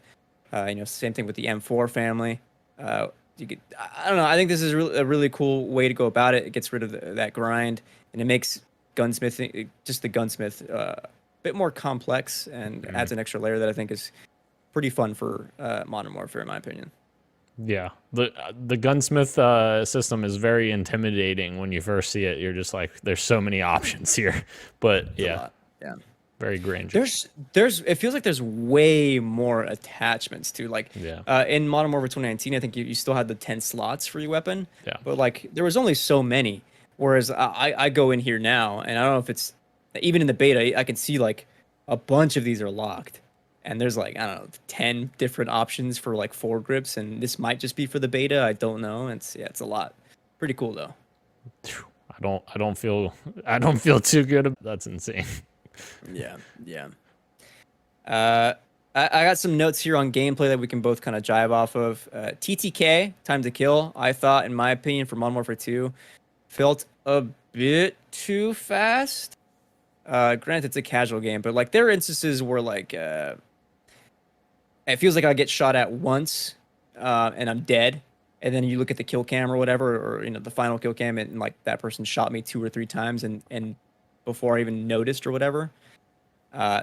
Same thing with the M4 family. I don't know. I think this is a really cool way to go about it. It gets rid of that grind, and it makes gunsmithing, just the gunsmith, a bit more complex, and adds an extra layer that I think is pretty fun for Modern Warfare, in my opinion. Yeah, the gunsmith system is very intimidating when you first see it. You're just like, there's so many options here, but yeah. Very grandiose. It feels like there's way more attachments to like in Modern Warfare 2019. I think you still had the 10 slots for your weapon. Yeah. But like there was only so many. Whereas I go in here now, and I don't know if it's even in the beta. I can see like a bunch of these are locked, and there's like I don't know 10 different options for like foregrips, and this might just be for the beta. I don't know. It's a lot. Pretty cool though. I don't feel too good. That's insane. Yeah. I got some notes here on gameplay that we can both kind of jive off of. TTK, Time to Kill, I thought, in my opinion, for Modern Warfare 2, felt a bit too fast. Granted, it's a casual game, but like there are instances where like it feels like I get shot at once and I'm dead. And then you look at the kill cam or whatever, or the final kill cam, and like that person shot me 2 or 3 times and before I even noticed or whatever.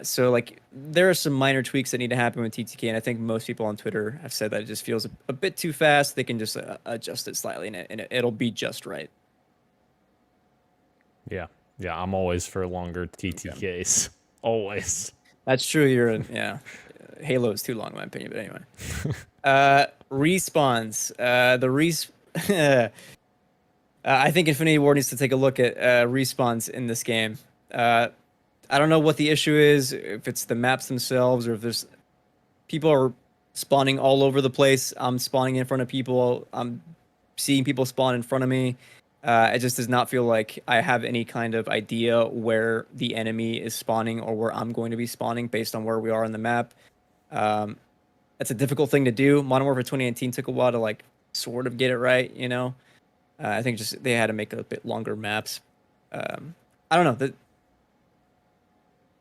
So like there are some minor tweaks that need to happen with TTK, and I think most people on Twitter have said that it just feels a bit too fast. They can just adjust it slightly, and it'll be just right. Yeah, I'm always for longer TTKs. Always. That's true. Halo is too long in my opinion, but anyway. Respawns. I think Infinity Ward needs to take a look at respawns in this game. I don't know what the issue is, if it's the maps themselves or if there's people are spawning all over the place. I'm spawning in front of people. I'm seeing people spawn in front of me. It just does not feel like I have any kind of idea where the enemy is spawning or where I'm going to be spawning based on where we are on the map. That's a difficult thing to do. Modern Warfare 2019 took a while to like sort of get it right. I think just they had to make a bit longer maps. I don't know.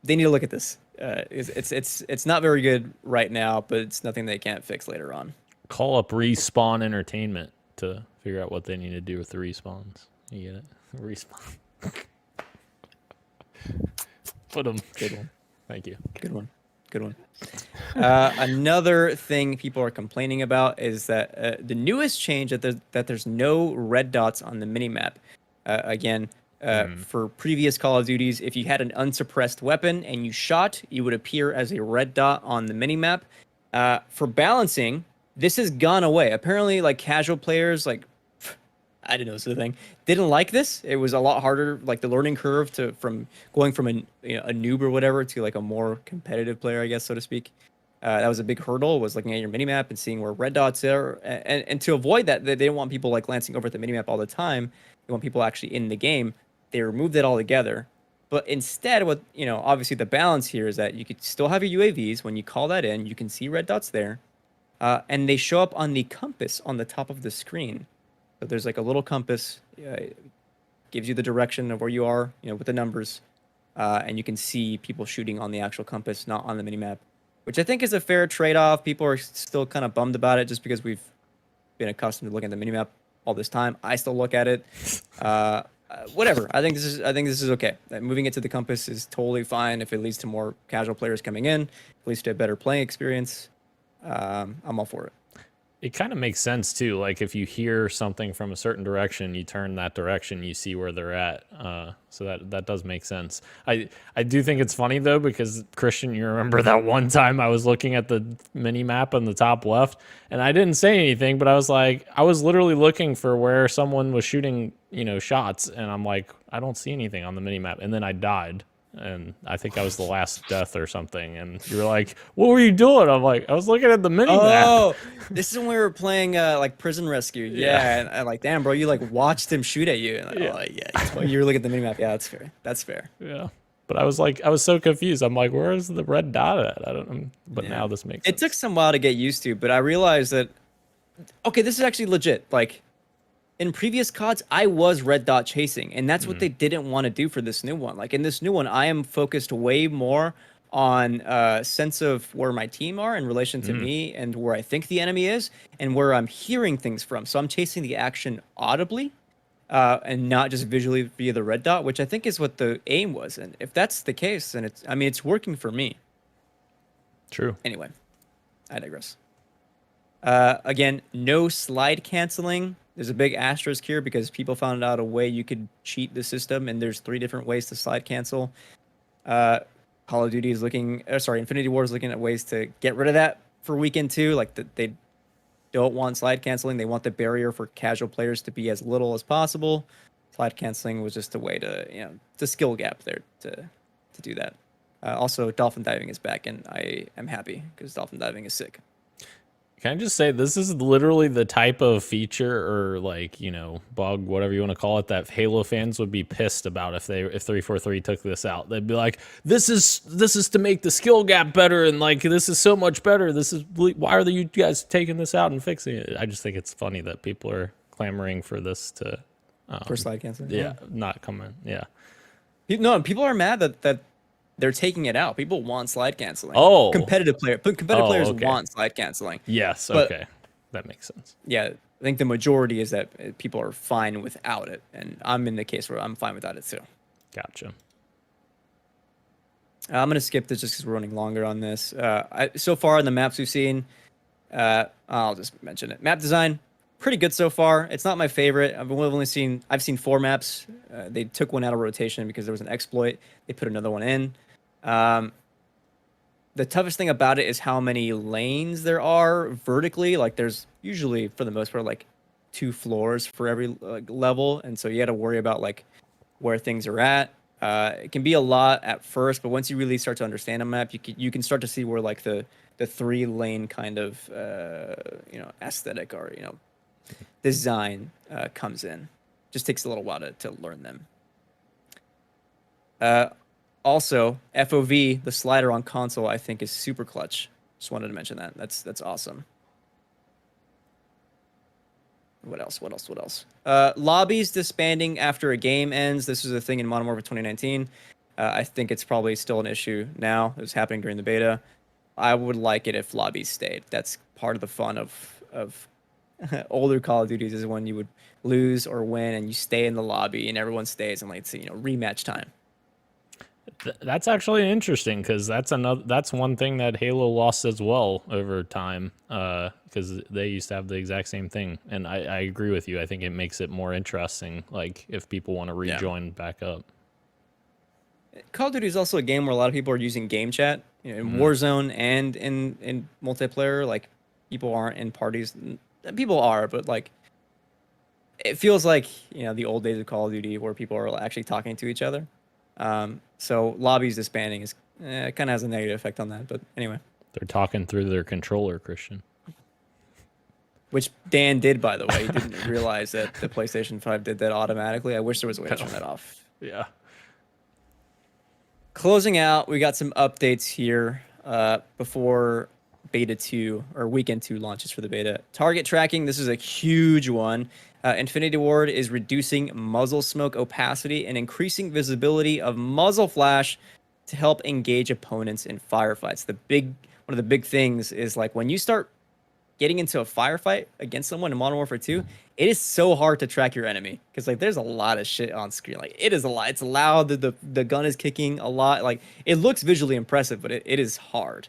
They need to look at this. It's not very good right now, but it's nothing they can't fix later on. Call up Respawn Entertainment to figure out what they need to do with the respawns. You get it? Respawn. Put them. Good one. Thank you. Good one. Another thing people are complaining about is that the newest change that there's no red dots on the minimap. For previous Call of Duties, if you had an unsuppressed weapon and you shot, you would appear as a red dot on the minimap. For balancing, this has gone away. Apparently, like casual players, like I didn't know this was a thing, didn't like this. It was a lot harder, like the learning curve from going from a noob or whatever to like a more competitive player, I guess, so to speak. That was a big hurdle, was looking at your minimap and seeing where red dots are. And to avoid that, they didn't want people like glancing over at the minimap all the time. They want people actually in the game. They removed that altogether. But instead, what obviously the balance here is that you could still have your UAVs. When you call that in, you can see red dots there. And they show up on the compass on the top of the screen. So there's like a little compass, gives you the direction of where you are, with the numbers. And you can see people shooting on the actual compass, not on the minimap, which I think is a fair trade-off. People are still kind of bummed about it just because we've been accustomed to looking at the minimap all this time. I still look at it. Whatever. I think this is okay. Moving it to the compass is totally fine if it leads to more casual players coming in, at least to a better playing experience. I'm all for it. It kind of makes sense too. Like if you hear something from a certain direction, you turn that direction, you see where they're at. So that does make sense. I do think it's funny though, because Christian, you remember that one time I was looking at the mini map on the top left and I didn't say anything, but I was literally looking for where someone was shooting, shots. And I'm like, I don't see anything on the mini map. And then I died. And I think I was the last death or something. And you were like, what were you doing? I'm like, I was looking at the mini map. Oh, this is when we were playing like Prison Rescue. Yeah. And I'm like, damn, bro, you like watched him shoot at you. And you were looking at the mini map. Yeah, that's fair. That's fair. Yeah. But I was so confused. I'm like, where's the red dot at? I don't know. But now this makes sense. It took some while to get used to, but I realized that, okay, this is actually legit. Like, in previous CODs, I was red dot chasing, and that's what they didn't want to do for this new one. Like in this new one, I am focused way more on sense of where my team are in relation to me and where I think the enemy is and where I'm hearing things from. So I'm chasing the action audibly and not just visually via the red dot, which I think is what the aim was. And if that's the case, then it's working for me. True. Anyway, I digress. Again, no slide canceling. There's a big asterisk here because people found out a way you could cheat the system, and there's 3 different ways to slide cancel. Call of Duty is Infinity Ward is looking at ways to get rid of that for weekend 2. Like they don't want slide canceling. They want the barrier for casual players to be as little as possible. Slide canceling was just a way to, the skill gap there to do that. Also, dolphin diving is back, and I am happy because dolphin diving is sick. Can I just say, this is literally the type of feature or bug, whatever you want to call it, that Halo fans would be pissed about if 343 took this out. They'd be like, this is to make the skill gap better, and this is so much better. Why are you guys taking this out and fixing it? I just think it's funny that people are clamoring for this to for slide canceling. Yeah, not come in. Yeah. No, people are mad that they're taking it out. People want slide canceling. Oh, competitive players want slide canceling. Yes. But, okay, that makes sense. Yeah, I think the majority is that people are fine without it, and I'm in the case where I'm fine without it too. Gotcha. I'm gonna skip this just because we're running longer on this. So far in the maps we've seen, I'll just mention it. Map design, pretty good so far. It's not my favorite. I've seen 4 maps. They took one out of rotation because there was an exploit. They put another one in. The toughest thing about it is how many lanes there are vertically. Like there's usually, for the most part, 2 floors for every level, and so you got to worry about where things are at. It can be a lot at first, but once you really start to understand a map, you can start to see where the 3-lane kind of aesthetic or design comes in. Just takes a little while to learn them. Also, FOV, the slider on console, I think is super clutch. Just wanted to mention that. That's awesome. What else? Lobbies disbanding after a game ends. This was a thing in Modern Warfare 2019. I think it's probably still an issue now. It was happening during the beta. I would like it if lobbies stayed. That's part of the fun of older Call of Duties is when you would lose or win and you stay in the lobby and everyone stays and like it's, rematch time. That's actually interesting because that's one thing that Halo lost as well over time because they used to have the exact same thing. And I agree with you. I think it makes it more interesting, like if people want to rejoin back up. Call of Duty is also a game where a lot of people are using game chat in Warzone and in multiplayer. Like people aren't in parties. People are, but like it feels like the old days of Call of Duty where people are actually talking to each other. So lobbies disbanding is kind of has a negative effect on that. But anyway, they're talking through their controller, Christian. Which Dan did, by the way. He didn't realize that the PlayStation 5 did that automatically. I wish there was a way to turn that off. Yeah. Closing out, we got some updates here before Beta 2 or Weekend 2 launches for the beta. Target tracking, this is a huge one. Infinity Ward is reducing muzzle smoke opacity and increasing visibility of muzzle flash to help engage opponents in firefights. One of the big things is like when you start getting into a firefight against someone in Modern Warfare 2, it is so hard to track your enemy because like there's a lot of shit on screen. Like it is a lot. It's loud. The gun is kicking a lot. Like it looks visually impressive, but it is hard.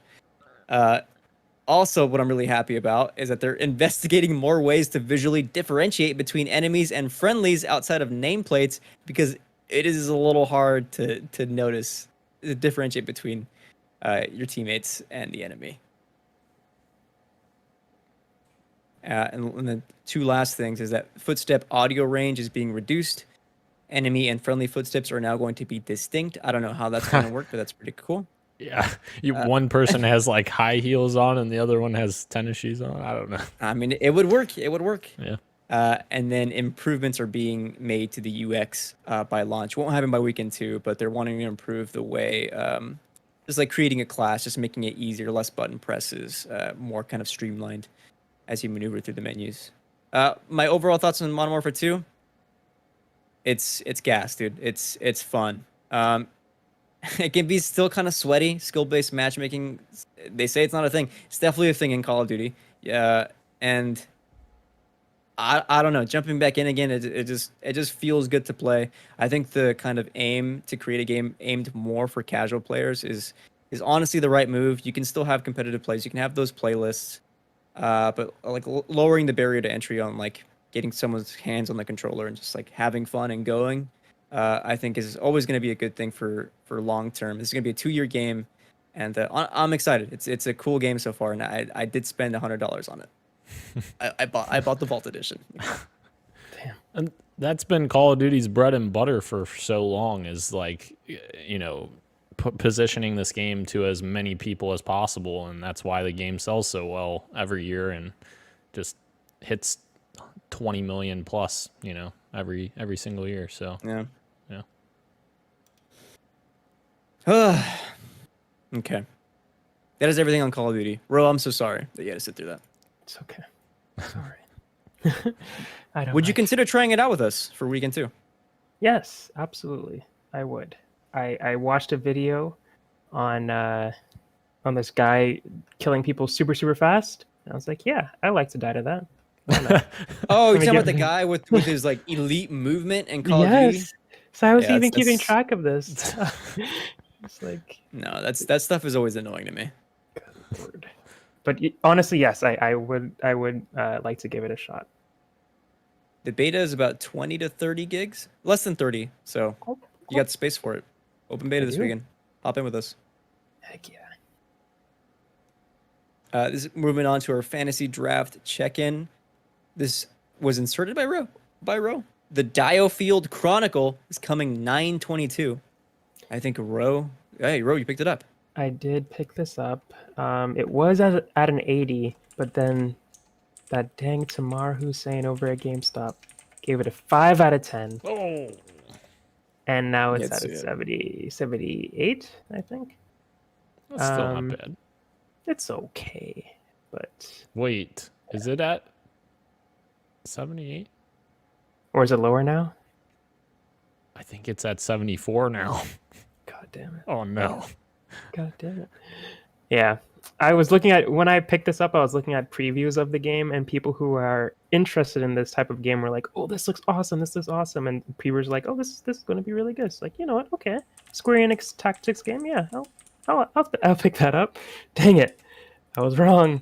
Also, what I'm really happy about is that they're investigating more ways to visually differentiate between enemies and friendlies outside of nameplates because it is a little hard to notice, to differentiate between your teammates and the enemy. And the two last things is that footstep audio range is being reduced. Enemy and friendly footsteps are now going to be distinct. I don't know how that's going to work, but that's pretty cool. Yeah, one person has like high heels on and the other one has tennis shoes on. I don't know. I mean, it would work. It would work. Yeah. And then improvements are being made to the UX by launch. Won't happen by Weekend 2, but they're wanting to improve the way, just like creating a class, just making it easier, less button presses, more kind of streamlined as you maneuver through the menus. My overall thoughts on Modern Warfare 2, it's gas, dude. It's fun. It can be still kind of sweaty, skill-based matchmaking. They say it's not a thing. It's definitely a thing in Call of Duty. Yeah, and I don't know. Jumping back in again, it just feels good to play. I think the kind of aim to create a game aimed more for casual players is honestly the right move. You can still have competitive plays. You can have those playlists, but like lowering the barrier to entry on like getting someone's hands on the controller and just like having fun and going. I think is always going to be a good thing for long term. This is going to be a 2-year game, and I'm excited. It's a cool game so far, and I did spend $100 on it. I bought the Vault Edition. Damn. And that's been Call of Duty's bread and butter for so long, is like positioning this game to as many people as possible, and that's why the game sells so well every year and just hits 20 million plus, every single year. So Yeah. Okay. That is everything on Call of Duty. Ro, I'm so sorry that you had to sit through that. It's okay. Sorry. I don't. Would you consider trying it out with us for Weekend 2? Yes, absolutely. I would. I watched a video on this guy killing people super fast. And I was like, yeah, I like to die to that. Oh, you're talking about the guy with his like elite movement and Call of Duty? Yes. So I was Yeah, even keeping that's- track of this. It's like, No, that stuff is always annoying to me. good lord. But honestly, yes, I would like to give it a shot. The beta is about 20 to 30 gigs, less than 30. So you got the space for it. Open beta this do. weekend. Hop in with us. Heck yeah. This is moving on to our fantasy draft check-in. This was inserted by Ro. The Diofield Chronicle is coming 9/22. I think Ro, you picked it up. I did pick this up. It was at an 80, but then that dang Tamar Hussein over at GameStop gave it a 5 out of 10. Oh, And now it's Let's at a see it. 78, I think. that's still Um, not bad. It's okay, but Wait, is it at 78? Or is it lower now? I think it's at 74 now. God damn it. Oh no. God damn it. Yeah. I was looking at, when I picked this up, I was looking at previews of the game, and people who are interested in this type of game were like, oh, this looks awesome. This looks awesome. And previewers were like, oh, this is going to be really good. It's like, you know what? Okay. Square Enix Tactics game. Yeah. I'll pick that up. Dang it. I was wrong.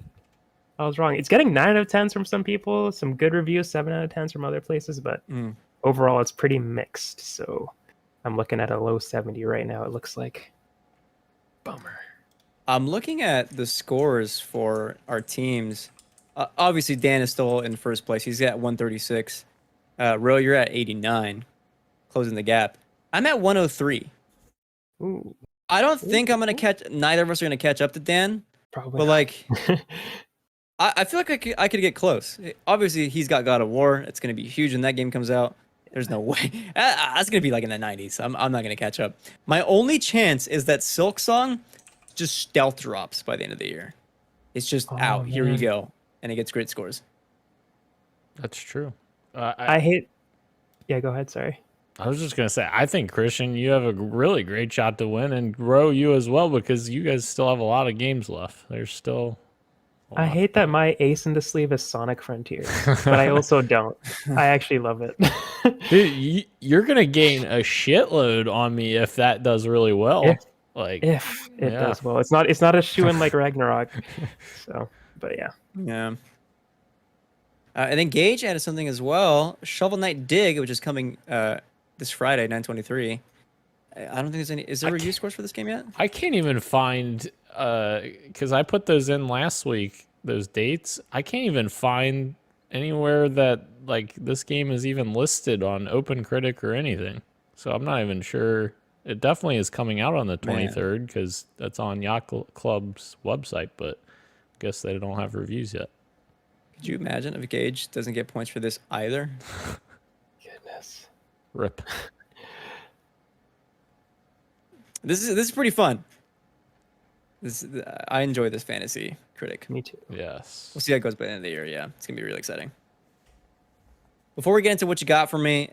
It's getting 9 out of 10s from some people, some good reviews, 7 out of 10s from other places, but overall it's pretty mixed. So I'm looking at a low 70 right now, it looks like. Bummer. I'm looking at the scores for our teams. Obviously, Dan is still in first place. He's at 136. Ro, you're at 89, closing the gap. I'm at 103. Ooh. I don't think I'm going to catch... Neither of us are going to catch up to Dan. Probably But, not. like... I feel like I could get close. Obviously, he's got God of War. It's going to be huge when that game comes out. There's no way. That's going to be like in the 90s. I'm not going to catch up. My only chance is that Silk Song just stealth drops by the end of the year. It's just out. Here you man. go. And it gets great scores. That's true. I hate... Yeah, go ahead, sorry. I was just going to say, I think, Christian, you have a really great shot to win, and Ro, you as well, because you guys still have a lot of games left. There's still... I hate that my ace in the sleeve is Sonic Frontier, but I also don't. I actually love it. Dude, you're going to gain a shitload on me if that does really well. If it does well. It's not a shoe-in like Ragnarok. So, but yeah. Yeah. And then Gage added something as well. Shovel Knight Dig, which is coming this Friday, 9/23. I don't think there's any... Is there review scores for this game yet? I can't even find... because I put those in last week, those dates. I can't even find anywhere that like this game is even listed on OpenCritic or anything. So I'm not even sure. It definitely is coming out on the 23rd because that's on Yacht Club's website, but I guess they don't have reviews yet. Could you imagine if Gage doesn't get points for this either? Goodness. Rip. This is pretty fun. I enjoy this fantasy critic. Me too. Yes. We'll see how it goes by the end of the year. Yeah, it's gonna be really exciting. Before we get into what you got for me,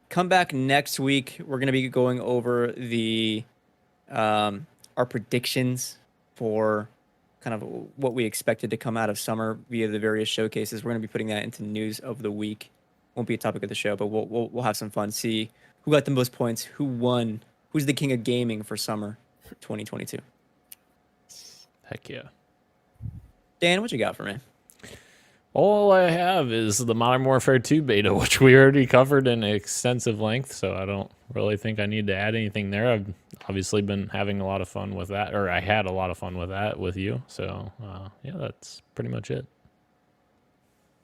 come back next week. We're gonna be going over the our predictions for kind of what we expected to come out of summer via the various showcases. We're gonna be putting that into news of the week. Won't be a topic of the show, but we'll have some fun. See who got the most points, who won, who's the king of gaming for summer 2022. Heck yeah. Dan, what you got for me? All I have is the Modern Warfare 2 beta, which we already covered in extensive length, so I don't really think I need to add anything there. I've obviously been having a lot of fun with that, or I had a lot of fun with that with you. So, yeah, that's pretty much it.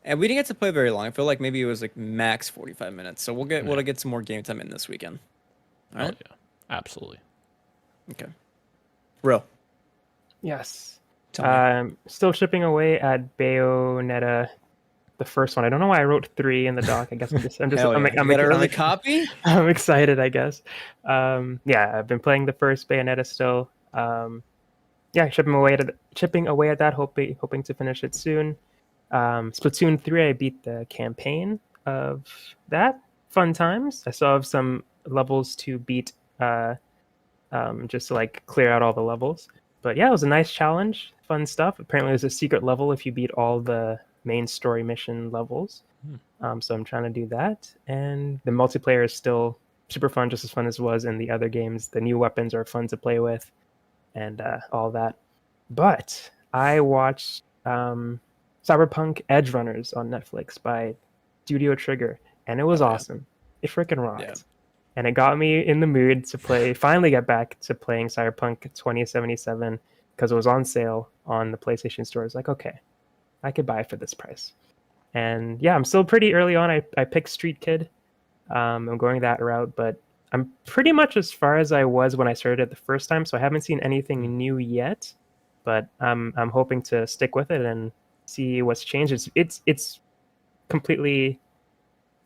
And we didn't get to play very long. I feel like maybe it was like max 45 minutes. So we'll get some more game time in this weekend. All right? Oh, yeah. Absolutely. Okay. Ro. Yes. Tell me. Still shipping away at Bayonetta, the first one. I don't know why I wrote 3 in the doc. I guess I'm just Hell yeah. You got an early copy? I'm excited, I guess. Yeah, I've been playing the first Bayonetta still. Yeah, chipping away at that, hoping to finish it soon. Splatoon 3, I beat the campaign of that. Fun times. I still have some levels to beat, just to like clear out all the levels. But yeah, it was a nice challenge, fun stuff. Apparently there's a secret level if you beat all the main story mission levels. So I'm trying to do that. And the multiplayer is still super fun, just as fun as it was in the other games. The new weapons are fun to play with and all that. But I watched Cyberpunk Edge Runners on Netflix by Studio Trigger, and it was awesome. It freaking rocked. Yeah. And it got me in the mood to finally get back to playing Cyberpunk 2077 because it was on sale on the PlayStation Store. I was like, okay, I could buy it for this price. And yeah, I'm still pretty early on. I picked Street Kid. I'm going that route, but I'm pretty much as far as I was when I started it the first time, so I haven't seen anything new yet. But I'm hoping to stick with it and see what's changed. It's completely...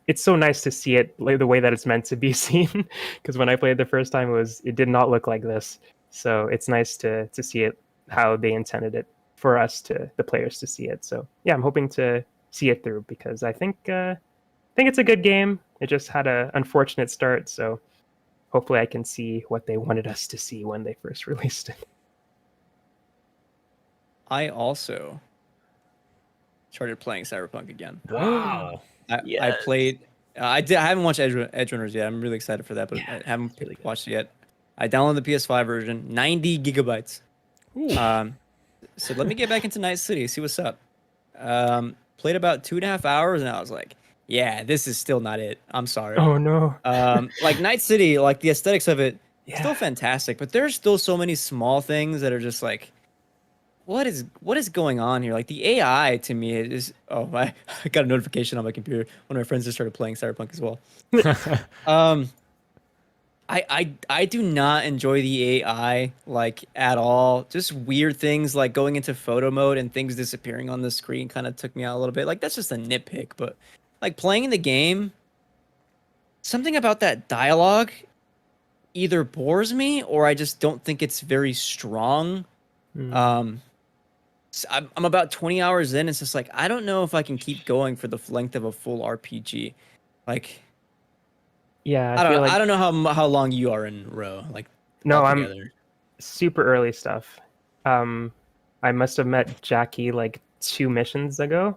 It's so nice to see it the way that it's meant to be seen, because when I played the first time, it did not look like this. So it's nice to see it how they intended it for us, the players, to see it. So yeah, I'm hoping to see it through, because I think it's a good game. It just had a unfortunate start, so hopefully I can see what they wanted us to see when they first released it. I also started playing Cyberpunk again. Wow. I played. I haven't watched Edge Runners yet. I'm really excited for that, but Yeah, I haven't really good. watched it yet. I downloaded the PS5 version, 90 gigabytes. So let me get back into Night City, see what's up. Played about 2.5 hours, and I was like, yeah, this is still not it. I'm sorry. Oh no. Like Night City, like the aesthetics of it, Yeah. still fantastic, but there's still so many small things that are just like, what is going on here? Like the AI to me is, I got a notification on my computer. One of my friends just started playing Cyberpunk as well. I do not enjoy the AI like at all. Just weird things like going into photo mode and things disappearing on the screen kind of took me out a little bit. Like that's just a nitpick, but like playing the game, something about that dialogue either bores me or I just don't think it's very strong. I'm about 20 hours in. It's just like I don't know if I can keep going for the length of a full RPG. Like Yeah, I don't know how long you are in row. Like No, altogether. I'm super early stuff. I must have met Jackie like 2 missions ago.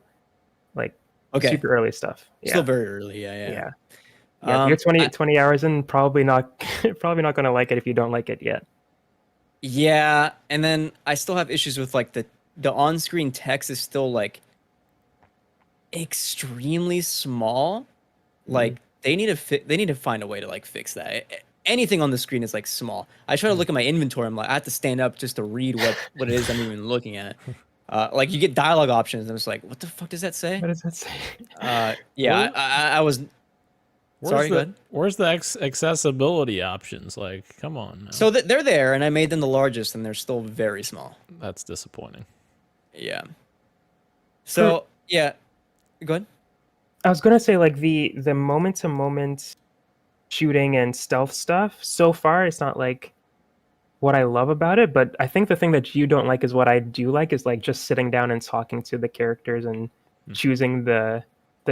Like super early stuff. Yeah. Still very early. Yeah. Yeah, you're 20 hours in, probably not probably not gonna like it if you don't like it yet. Yeah, and then I still have issues with like the on-screen text is still like extremely small. Like they need to find a way to like fix that. Anything on the screen is like small. I try to look at my inventory. I'm like, I have to stand up just to read what it is I'm even looking at. Like you get dialogue options, and it's like, what the fuck does that say? What does that say? Yeah, I was. Sorry, go ahead. Where's the accessibility options? Like, come on. Now. So they're there, and I made them the largest, and they're still very small. That's disappointing. Yeah. So yeah, go ahead. I was gonna say like the moment to moment shooting and stealth stuff. So far, it's not like what I love about it, but I think the thing that you don't like is what I do like, is like just sitting down and talking to the characters and choosing the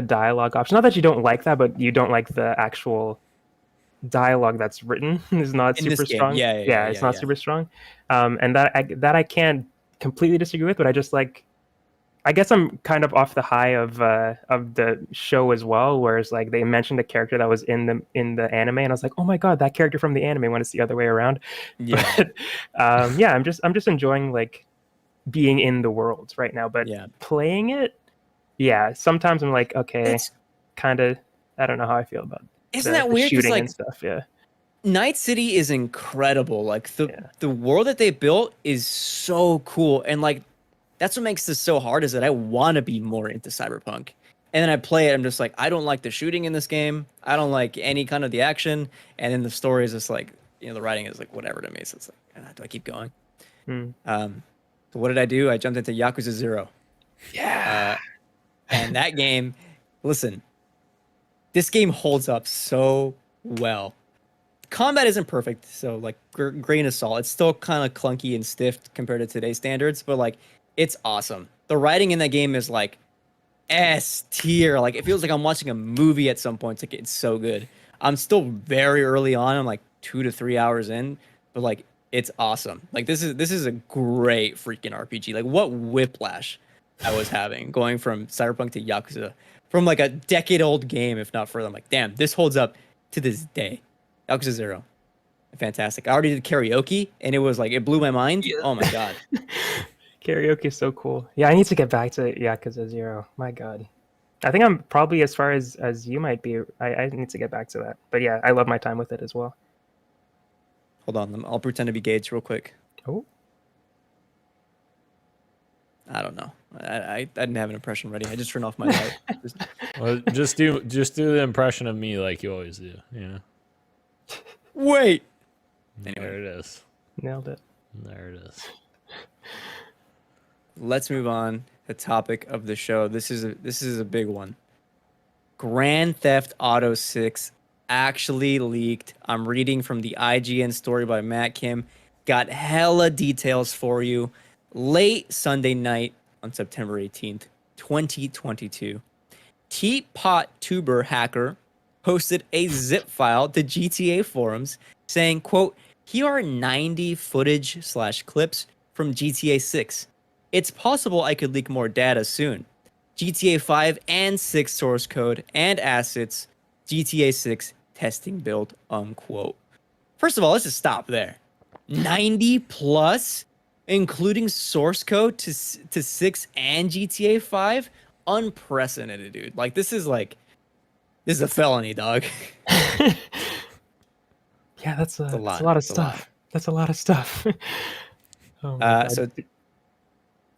dialogue option. Not that you don't like that, but you don't like the actual dialogue that's written is not super strong. It's not super strong. And that I can't completely disagree with, but I just like, I guess I'm kind of off the high of the show as well, whereas like they mentioned a character that was in the anime, and I was like, oh my god, that character from the anime. When it's the other way around. Yeah. But I'm just enjoying like being in the world right now. But playing it, sometimes I'm like, okay, kind of. I don't know how I feel about it. Isn't that weird? Shooting Like, and stuff. Yeah. Night City is incredible. Like the world that they built is so cool, and like that's what makes this so hard, is that I want to be more into Cyberpunk. And then I play it, I'm just like, I don't like the shooting in this game. I don't like any kind of the action. And then the story is just like, the writing is like whatever to me. So it's like, do I keep going? So what did I do? I jumped into Yakuza 0. Yeah. And that game, listen, this game holds up so well. Combat isn't perfect, so like grain of salt. It's still kind of clunky and stiff compared to today's standards, but like it's awesome. The writing in that game is like S tier. Like it feels like I'm watching a movie at some points. Like it's so good. I'm still very early on. I'm like 2 to 3 hours in, but like it's awesome. Like this is a great freaking RPG. Like what whiplash I was having going from Cyberpunk to Yakuza, from like a decade-old game, if not further. I'm like, damn, this holds up to this day. Yakuza 0. Fantastic. I already did karaoke, and it was like, it blew my mind. Yeah. Oh my god. Karaoke is so cool. Yeah, I need to get back to Yakuza 0. My god. I think I'm probably as far as you might be. I need to get back to that. But yeah, I love my time with it as well. Hold on. I'll pretend to be Gage real quick. Oh. I don't know. I didn't have an impression ready. I just turned off my light. Well, just do the impression of me like you always do. Wait. Anyway. There it is. Nailed it. There it is. Let's move on. The topic of the show. This is a big one. Grand Theft Auto 6 actually leaked. I'm reading from the IGN story by Matt Kim. Got hella details for you. Late Sunday night on September 18th, 2022. Teapot Tuber hacker posted a zip file to GTA forums saying, quote, "Here are 90 footage/clips from GTA 6. It's possible I could leak more data soon. GTA 5 and 6 source code and assets. GTA 6 testing build," unquote. First of all, let's just stop there. 90 plus, including source code to 6 and GTA 5? Unprecedented, dude. Like, this is a felony, dog. Yeah, that's a lot. That's a lot of It's a lot. stuff. That's a lot of stuff. Oh my God. So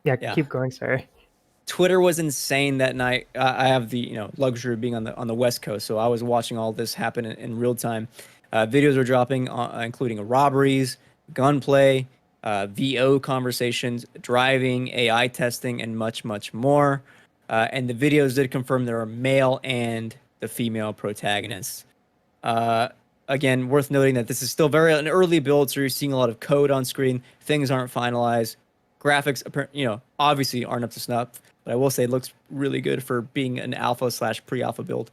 yeah, yeah. keep going. Sorry. Twitter was insane that night. I have the luxury of being on the West Coast, so I was watching all this happen in real time. Videos were dropping, including robberies, gunplay, VO conversations, driving, AI testing, and much, much more. And the videos did confirm there are male and the female protagonists. Again, worth noting that this is still an early build, so you're seeing a lot of code on screen. Things aren't finalized. Graphics, obviously aren't up to snuff, but I will say it looks really good for being an alpha/pre-alpha build.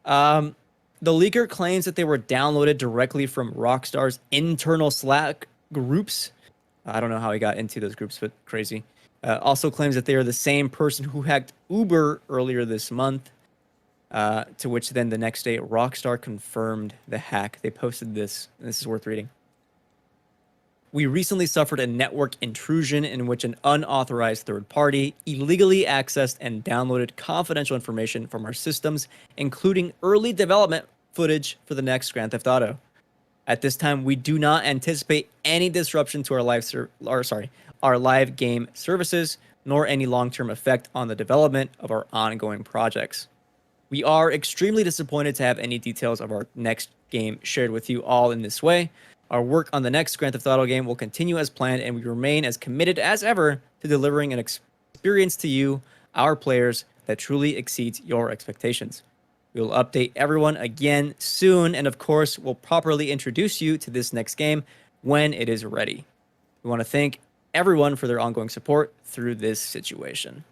The leaker claims that they were downloaded directly from Rockstar's internal Slack groups. I don't know how he got into those groups, but crazy. Also claims that they are the same person who hacked Uber earlier this month, to which then the next day Rockstar confirmed the hack. They posted this, and this is worth reading. "We recently suffered a network intrusion in which an unauthorized third party illegally accessed and downloaded confidential information from our systems, including early development footage for the next Grand Theft Auto. At this time, we do not anticipate any disruption to our live game services, nor any long-term effect on the development of our ongoing projects. We are extremely disappointed to have any details of our next game shared with you all in this way. Our work on the next Grand Theft Auto game will continue as planned, and we remain as committed as ever to delivering an experience to you, our players, that truly exceeds your expectations. We will update everyone again soon, and of course, we'll properly introduce you to this next game when it is ready. We want to thank everyone for their ongoing support through this situation."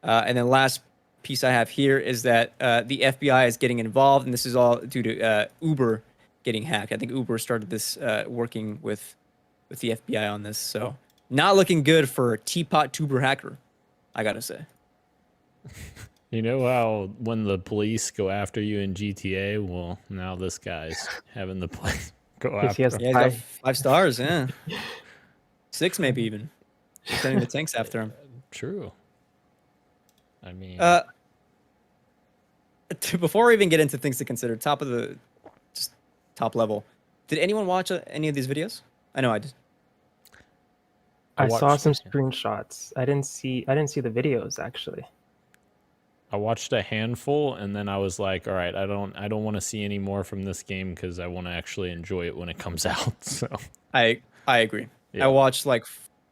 And then last piece I have here is that the FBI is getting involved, and this is all due to Uber getting hacked. I think Uber started this working with the FBI on this, so not looking good for Teapot Tuber hacker, I gotta say. You know how when the police go after you in GTA, well, now this guy's having the police go after him. Yeah, he's got 5 stars, yeah. 6 maybe even. Sending the tanks after him. True. I mean, before we even get into things to consider, top level, did anyone watch any of these videos? I know I did. I saw some screenshots. I didn't see the videos actually. I watched a handful, and then I was like, all right, I don't want to see any more from this game because I want to actually enjoy it when it comes out. So I agree. Yeah. I watched like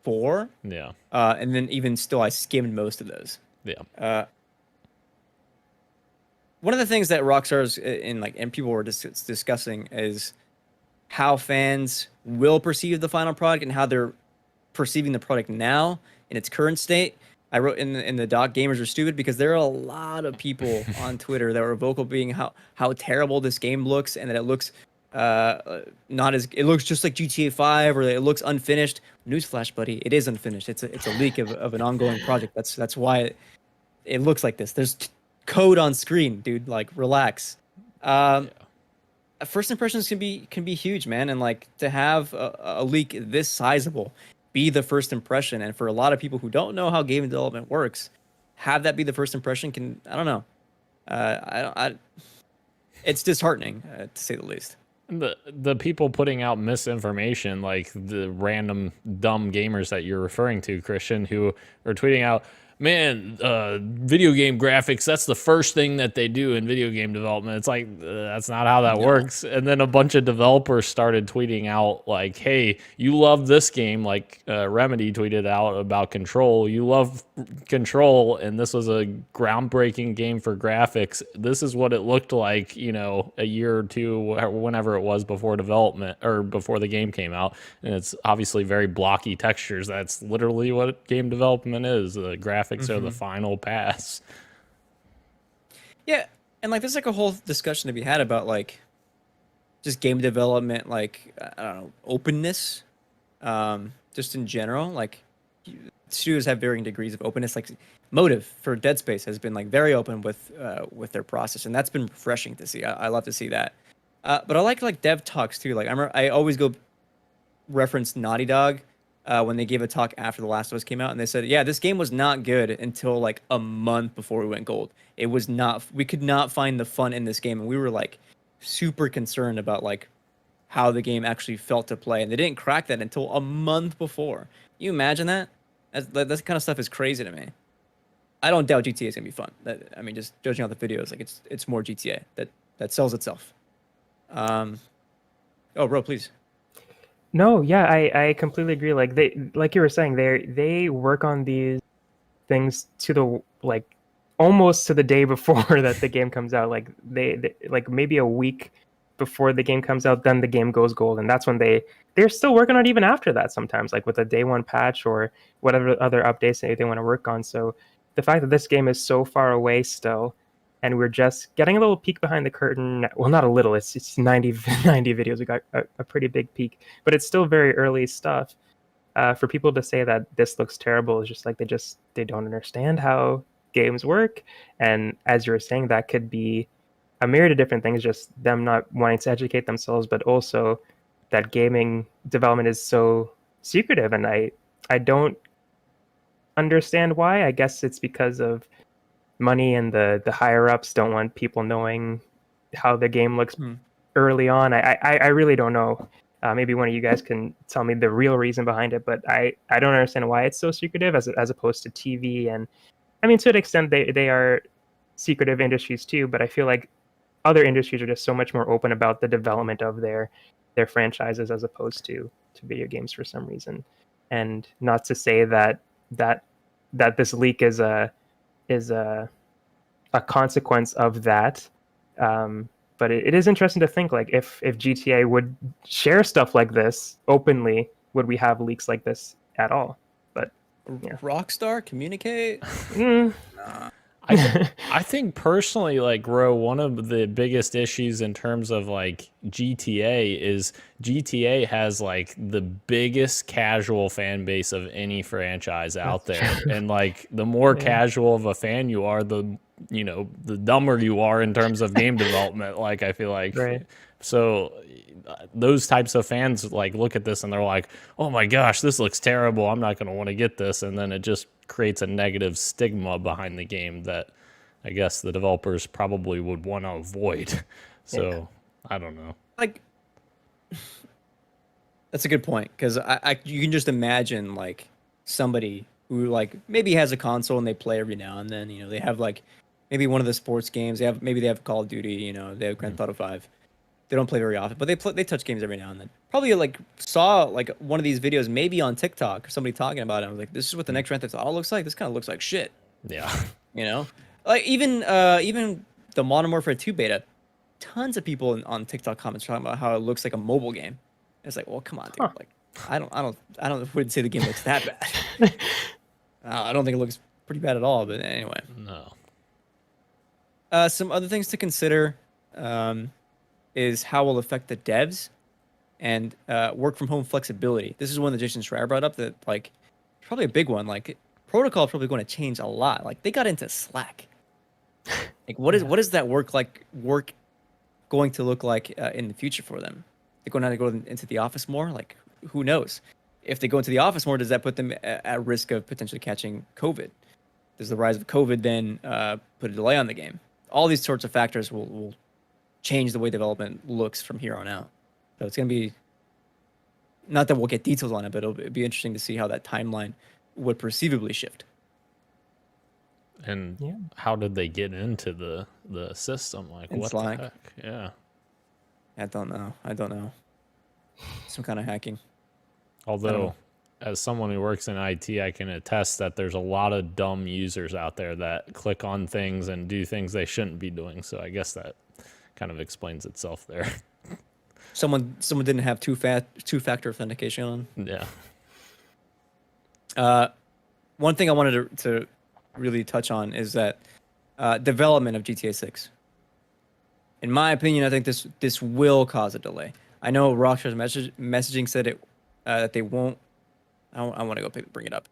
4. Yeah. And then even still, I skimmed most of those. Yeah. One of the things that Rockstar's and people were discussing is how fans will perceive the final product and how they're perceiving the product now in its current state. I wrote in the doc, "Gamers are stupid," because there are a lot of people on Twitter that were vocal being how terrible this game looks, and that it looks it looks just like GTA 5, or that it looks unfinished. Newsflash, buddy, it is unfinished. It's a leak of an ongoing project. That's why it looks like this. There's code on screen, dude. Like, relax. First impressions can be huge, man, and like to have a leak this sizable be the first impression, and for a lot of people who don't know how game development works, have that be the first impression can, I don't know. It's disheartening, to say the least. The people putting out misinformation, like the random dumb gamers that you're referring to, Christian, who are tweeting out, "Man, video game graphics, that's the first thing that they do in video game development." It's like, that's not how that works. And then a bunch of developers started tweeting out like, "Hey, you love this game," like Remedy tweeted out about Control. "You love Control, and this was a groundbreaking game for graphics. This is what it looked like, a year or two, whenever it was before development or before the game came out. And it's obviously very blocky textures. That's literally what game development is, graphics graphics are the final pass. Yeah, and like there's like a whole discussion to be had about like just game development, like I don't know, openness, just in general. Like studios have varying degrees of openness. Like Motive for Dead Space has been like very open with their process, and that's been refreshing to see. I love to see that. But I like dev talks too. Like I always go reference Naughty Dog when they gave a talk after The Last of Us came out, and they said, yeah, this game was not good until like a month before we went gold. It was not. We could not find the fun in this game, and we were like super concerned about like how the game actually felt to play, and they didn't crack that until a month before. You imagine that? That kind of stuff is crazy to me. I don't doubt GTA is gonna be fun. I mean, just judging out the videos, like it's more GTA that sells itself. Oh, bro, please. No, yeah, I completely agree. Like you were saying, they work on these things to the like almost to the day before that the game comes out. Like they like maybe a week before the game comes out, then the game goes gold, and that's when they're still working on it even after that sometimes, like with a day one patch or whatever other updates they want to work on. So the fact that this game is so far away still, and we're just getting a little peek behind the curtain. Well, not a little. It's 90 videos. We got a pretty big peek, but it's still very early stuff. For people to say that this looks terrible is just like they don't understand how games work. And as you were saying, that could be a myriad of different things, just them not wanting to educate themselves, but also that gaming development is so secretive. And I don't understand why. I guess it's because of money, and the higher ups don't want people knowing how the game looks early on. I really don't know. Maybe one of you guys can tell me the real reason behind it, but I don't understand why it's so secretive as opposed to TV. And I mean, to an extent, they are secretive industries too, but I feel like other industries are just so much more open about the development of their franchises as opposed to video games for some reason. And not to say that this leak is a consequence of that. But it is interesting to think, like, if GTA would share stuff like this openly, would we have leaks like this at all? But yeah. Rockstar communicate. I think personally, like, Ro, one of the biggest issues in terms of like GTA is GTA has like the biggest casual fan base of any franchise out there. And like the more casual of a fan you are, the dumber you are in terms of game development. Like, I feel like so those types of fans like look at this and they're like, oh my gosh, this looks terrible, I'm not going to want to get this, and then it just creates a negative stigma behind the game that I guess the developers probably would want to avoid. So I don't know. Like, that's a good point, because you can just imagine like somebody who like maybe has a console and they play every now and then. They have like maybe one of the sports games. They have Call of Duty. They have Grand Theft Auto 5. They don't play very often, but they touch games every now and then. Probably like saw like one of these videos maybe on TikTok or somebody talking about it. I was like, this is what the next Grand Theft Auto looks like. This kind of looks like shit. Yeah. Like even the Modern Warfare 2 beta, tons of people on TikTok comments talking about how it looks like a mobile game. It's like, well, come on, dude. Like, I wouldn't say the game looks that bad. I don't think it looks pretty bad at all. But anyway, no. Some other things to consider is how it will affect the devs and work from home flexibility. This is one that Jason Schreier brought up that like probably a big one. Like, protocol is probably going to change a lot. Like, they got into Slack. Like, what is that work going to look like in the future for them? They're going to go into the office more. Like, who knows? If they go into the office more, does that put them at risk of potentially catching COVID? Does the rise of COVID then put a delay on the game? All these sorts of factors will change the way development looks from here on out. So it's going to be, not that we'll get details on it, but it'll be interesting to see how that timeline would perceivably shift. And how did they get into the system? Like, what Slack. the heck? Yeah. I don't know. Some kind of hacking. Although, as someone who works in IT, I can attest that there's a lot of dumb users out there that click on things and do things they shouldn't be doing. So I guess that kind of explains itself there. Someone didn't have two-factor authentication on. Yeah. One thing I wanted to really touch on is that development of GTA 6. In my opinion, I think this will cause a delay. I know Rockstar's messaging said that they won't. I want to go bring it up.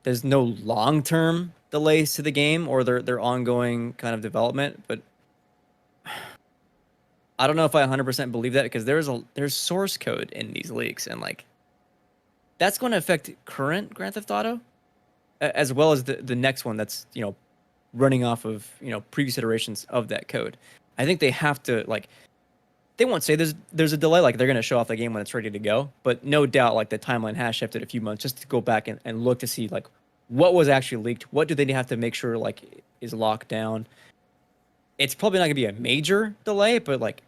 There's no long-term delays to the game or their ongoing kind of development, but I don't know if I 100% believe that because there's source code in these leaks, and like that's going to affect current Grand Theft Auto as well as the next one that's running off of previous iterations of that code. I think they have to they won't say there's a delay, like they're going to show off the game when it's ready to go, but no doubt like the timeline has shifted a few months just to go back and look to see like what was actually leaked, what do they have to make sure like is locked down. It's probably not going to be a major delay, but like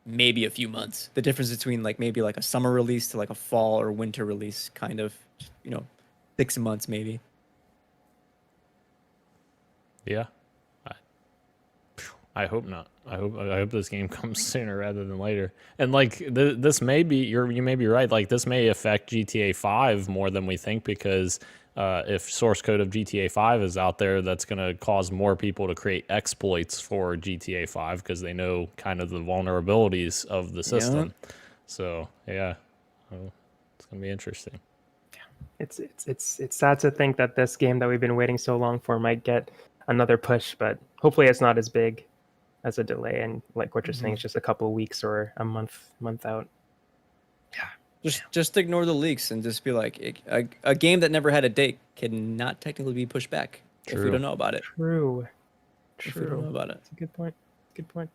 maybe a few months. The difference between like maybe like a summer release to like a fall or winter release, kind of 6 months maybe. Yeah. I hope not. I hope this game comes sooner rather than later. And like this may be you may be right. Like this may affect GTA 5 more than we think because if source code of GTA 5 is out there, that's going to cause more people to create exploits for GTA 5 because they know kind of the vulnerabilities of the system. Yeah. So yeah, it's going to be interesting. It's sad to think that this game that we've been waiting so long for might get another push, but hopefully it's not as big as a delay, and like what you're saying, it's just a couple of weeks or a month out. Yeah, just ignore the leaks and just be like, a game that never had a date cannot technically be pushed back if we don't know about it. True. If we don't know about it. That's a good point. Good point.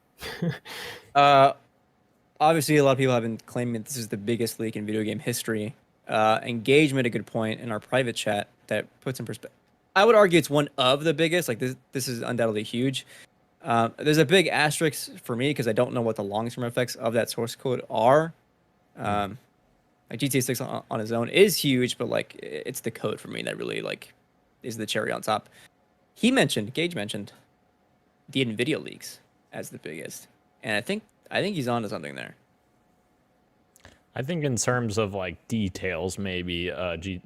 Obviously, a lot of people have been claiming that this is the biggest leak in video game history. Engage made a good point in our private chat that puts in perspective. I would argue it's one of the biggest. Like this is undoubtedly huge. There's a big asterisk for me because I don't know what the long-term effects of that source code are. Like GTA 6 on its own is huge, but like it's the code for me that really like is the cherry on top. Gage mentioned the NVIDIA leaks as the biggest, and I think he's onto something there. I think in terms of like details, maybe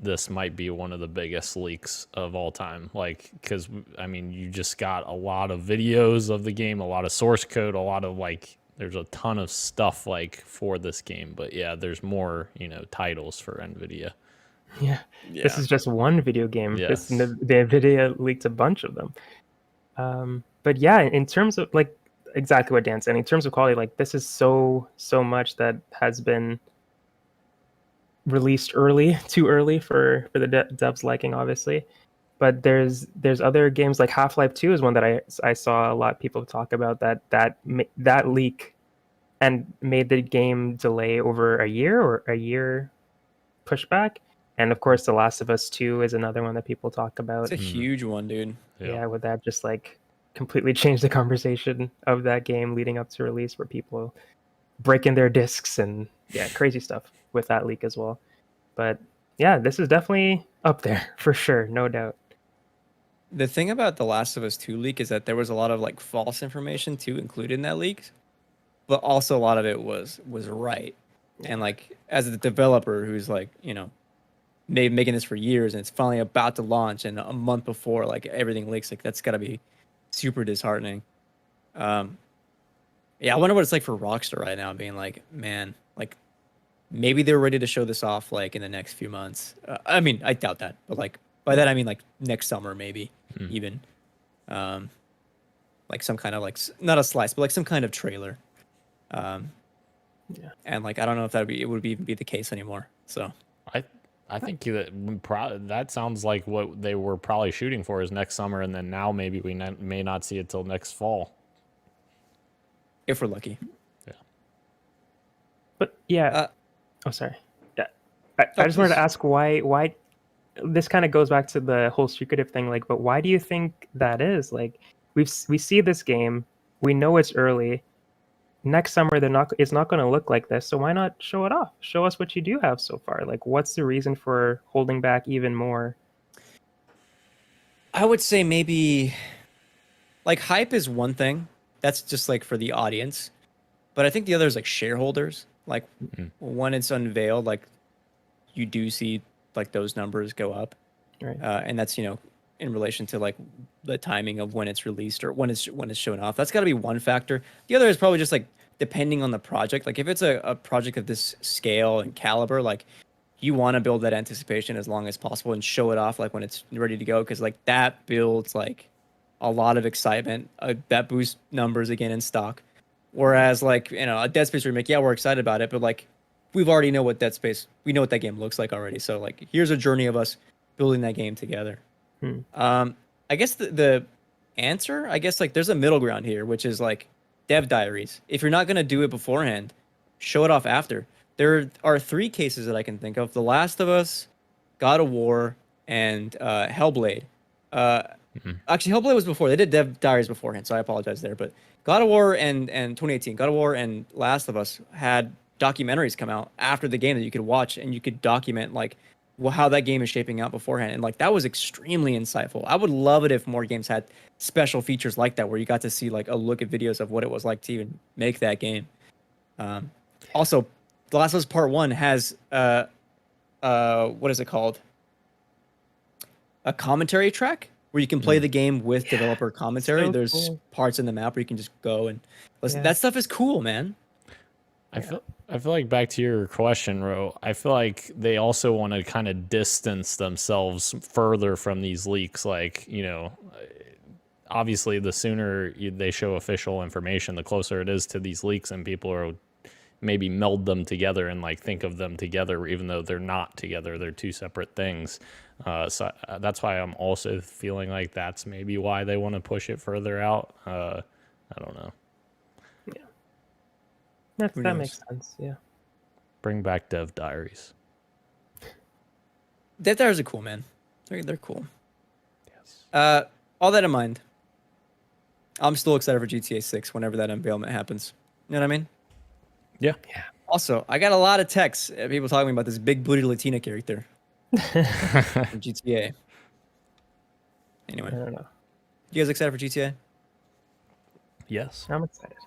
this might be one of the biggest leaks of all time. Like, because I mean, you just got a lot of videos of the game, a lot of source code, a lot of like, there's a ton of stuff like for this game. But yeah, there's more, titles for NVIDIA. Yeah. This is just one video game. Yes. The NVIDIA leaked a bunch of them. But yeah, in terms of like exactly what Dan said, in terms of quality, like this is so much that has been released too early for the devs liking, obviously. But there's other games like Half-Life 2 is one that I saw a lot of people talk about that leak and made the game delay over a year pushback. And of course, The Last of Us 2 is another one that people talk about. It's a huge one, dude. Yeah, would that just like completely change the conversation of that game leading up to release, where people break in their discs and crazy stuff with that leak as well. But yeah, this is definitely up there for sure, no doubt. The thing about The Last of Us 2 leak is that there was a lot of like false information too included in that leak, but also a lot of it was right. And like as a developer who's like, making this for years and it's finally about to launch, and a month before like everything leaks, like that's got to be super disheartening. I wonder what it's like for Rockstar right now, being like, man, like maybe they're ready to show this off like in the next few months. I mean, I doubt that, but like by that I mean like next summer maybe even. Like some kind of like not a slice, but like some kind of trailer. And like I don't know if it would even be the case anymore. So I think that sounds like what they were probably shooting for is next summer, and then now maybe we may not see it till next fall. If we're lucky. Yeah. But yeah. Sorry. Yeah. I just wanted to ask why this kind of goes back to the whole secretive thing. Like, but why do you think that is? Like, we see this game, we know it's early. Next summer, it's not going to look like this. So why not show it off? Show us what you do have so far. Like, what's the reason for holding back even more? I would say maybe like hype is one thing. That's just like for the audience. But I think the other is like shareholders. Like when it's unveiled, like you do see like those numbers go up. Right. And that's, in relation to like the timing of when it's released or when it's shown off. That's got to be one factor. The other is probably just like depending on the project. Like if it's a project of this scale and caliber, like you want to build that anticipation as long as possible and show it off like when it's ready to go, because like that builds like a lot of excitement. That boosts numbers again in stock. Whereas like, you know, a Dead Space remake, yeah, we're excited about it, but like we've already know what Dead Space, we know what that game looks like already. So like here's a journey of us building that game together. I guess the answer, I guess like there's a middle ground here, which is like dev diaries. If you're not going to do it beforehand, show it off after. There are 3 cases that I can think of: The Last of Us, God of War, and Hellblade. Actually, Hellblade was before. They did dev diaries beforehand, so I apologize there. But God of War and 2018, God of War and Last of Us had documentaries come out after the game that you could watch, and you could document like how that game is shaping out beforehand. And like that was extremely insightful. I would love it if more games had special features like that, where you got to see like a look at videos of what it was like to even make that game. Also, The Last of Us Part 1 has what is it called? A commentary track where you can play the game with developer commentary. So There's cool. parts in the map where you can just go and listen. That stuff is cool, man. I feel like, back to your question, Ro, I feel like they also want to kind of distance themselves further from these leaks. Like, you know, obviously the sooner they show official information, the closer it is to these leaks, and people are maybe meld them together and like think of them together, even though they're not together. They're 2 separate things. So that's why I'm also feeling like that's maybe why they want to push it further out. I don't know. That makes sense. Yeah. Bring back dev diaries. Dev diaries are cool, man. They're cool. Yes. All that in mind, I'm still excited for GTA 6 whenever that unveilment happens. You know what I mean? Yeah. Also, I got a lot of texts, people talking about this big booty Latina character from GTA. Anyway, I don't know. you guys excited for GTA? Yes. I'm excited.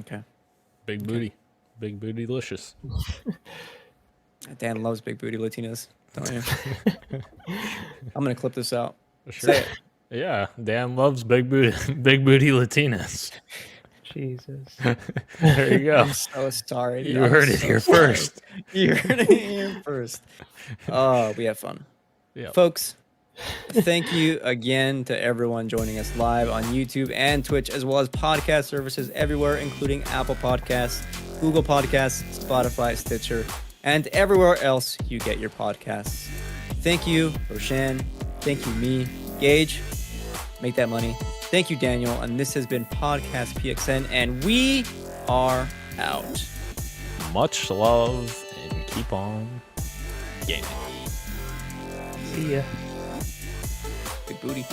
Okay. Big booty. Big booty delicious. Dan loves big booty Latinas, don't you? I'm gonna clip this out. Sure. Say it. Yeah, Dan loves big booty Latinas. Jesus. There you go. I'm so sorry. You heard it here first. You heard it here first. Oh, we have fun. Yeah. Folks, thank you again to everyone joining us live on YouTube and Twitch, as well as podcast services everywhere, including Apple Podcasts, Google Podcasts, Spotify, Stitcher, and everywhere else you get your podcasts. Thank you, Roshan. Thank you, me, Gage. Make that money. Thank you, Daniel. And this has been Podcast PXN, and we are out. Much love and keep on gaming. See ya. Big booty.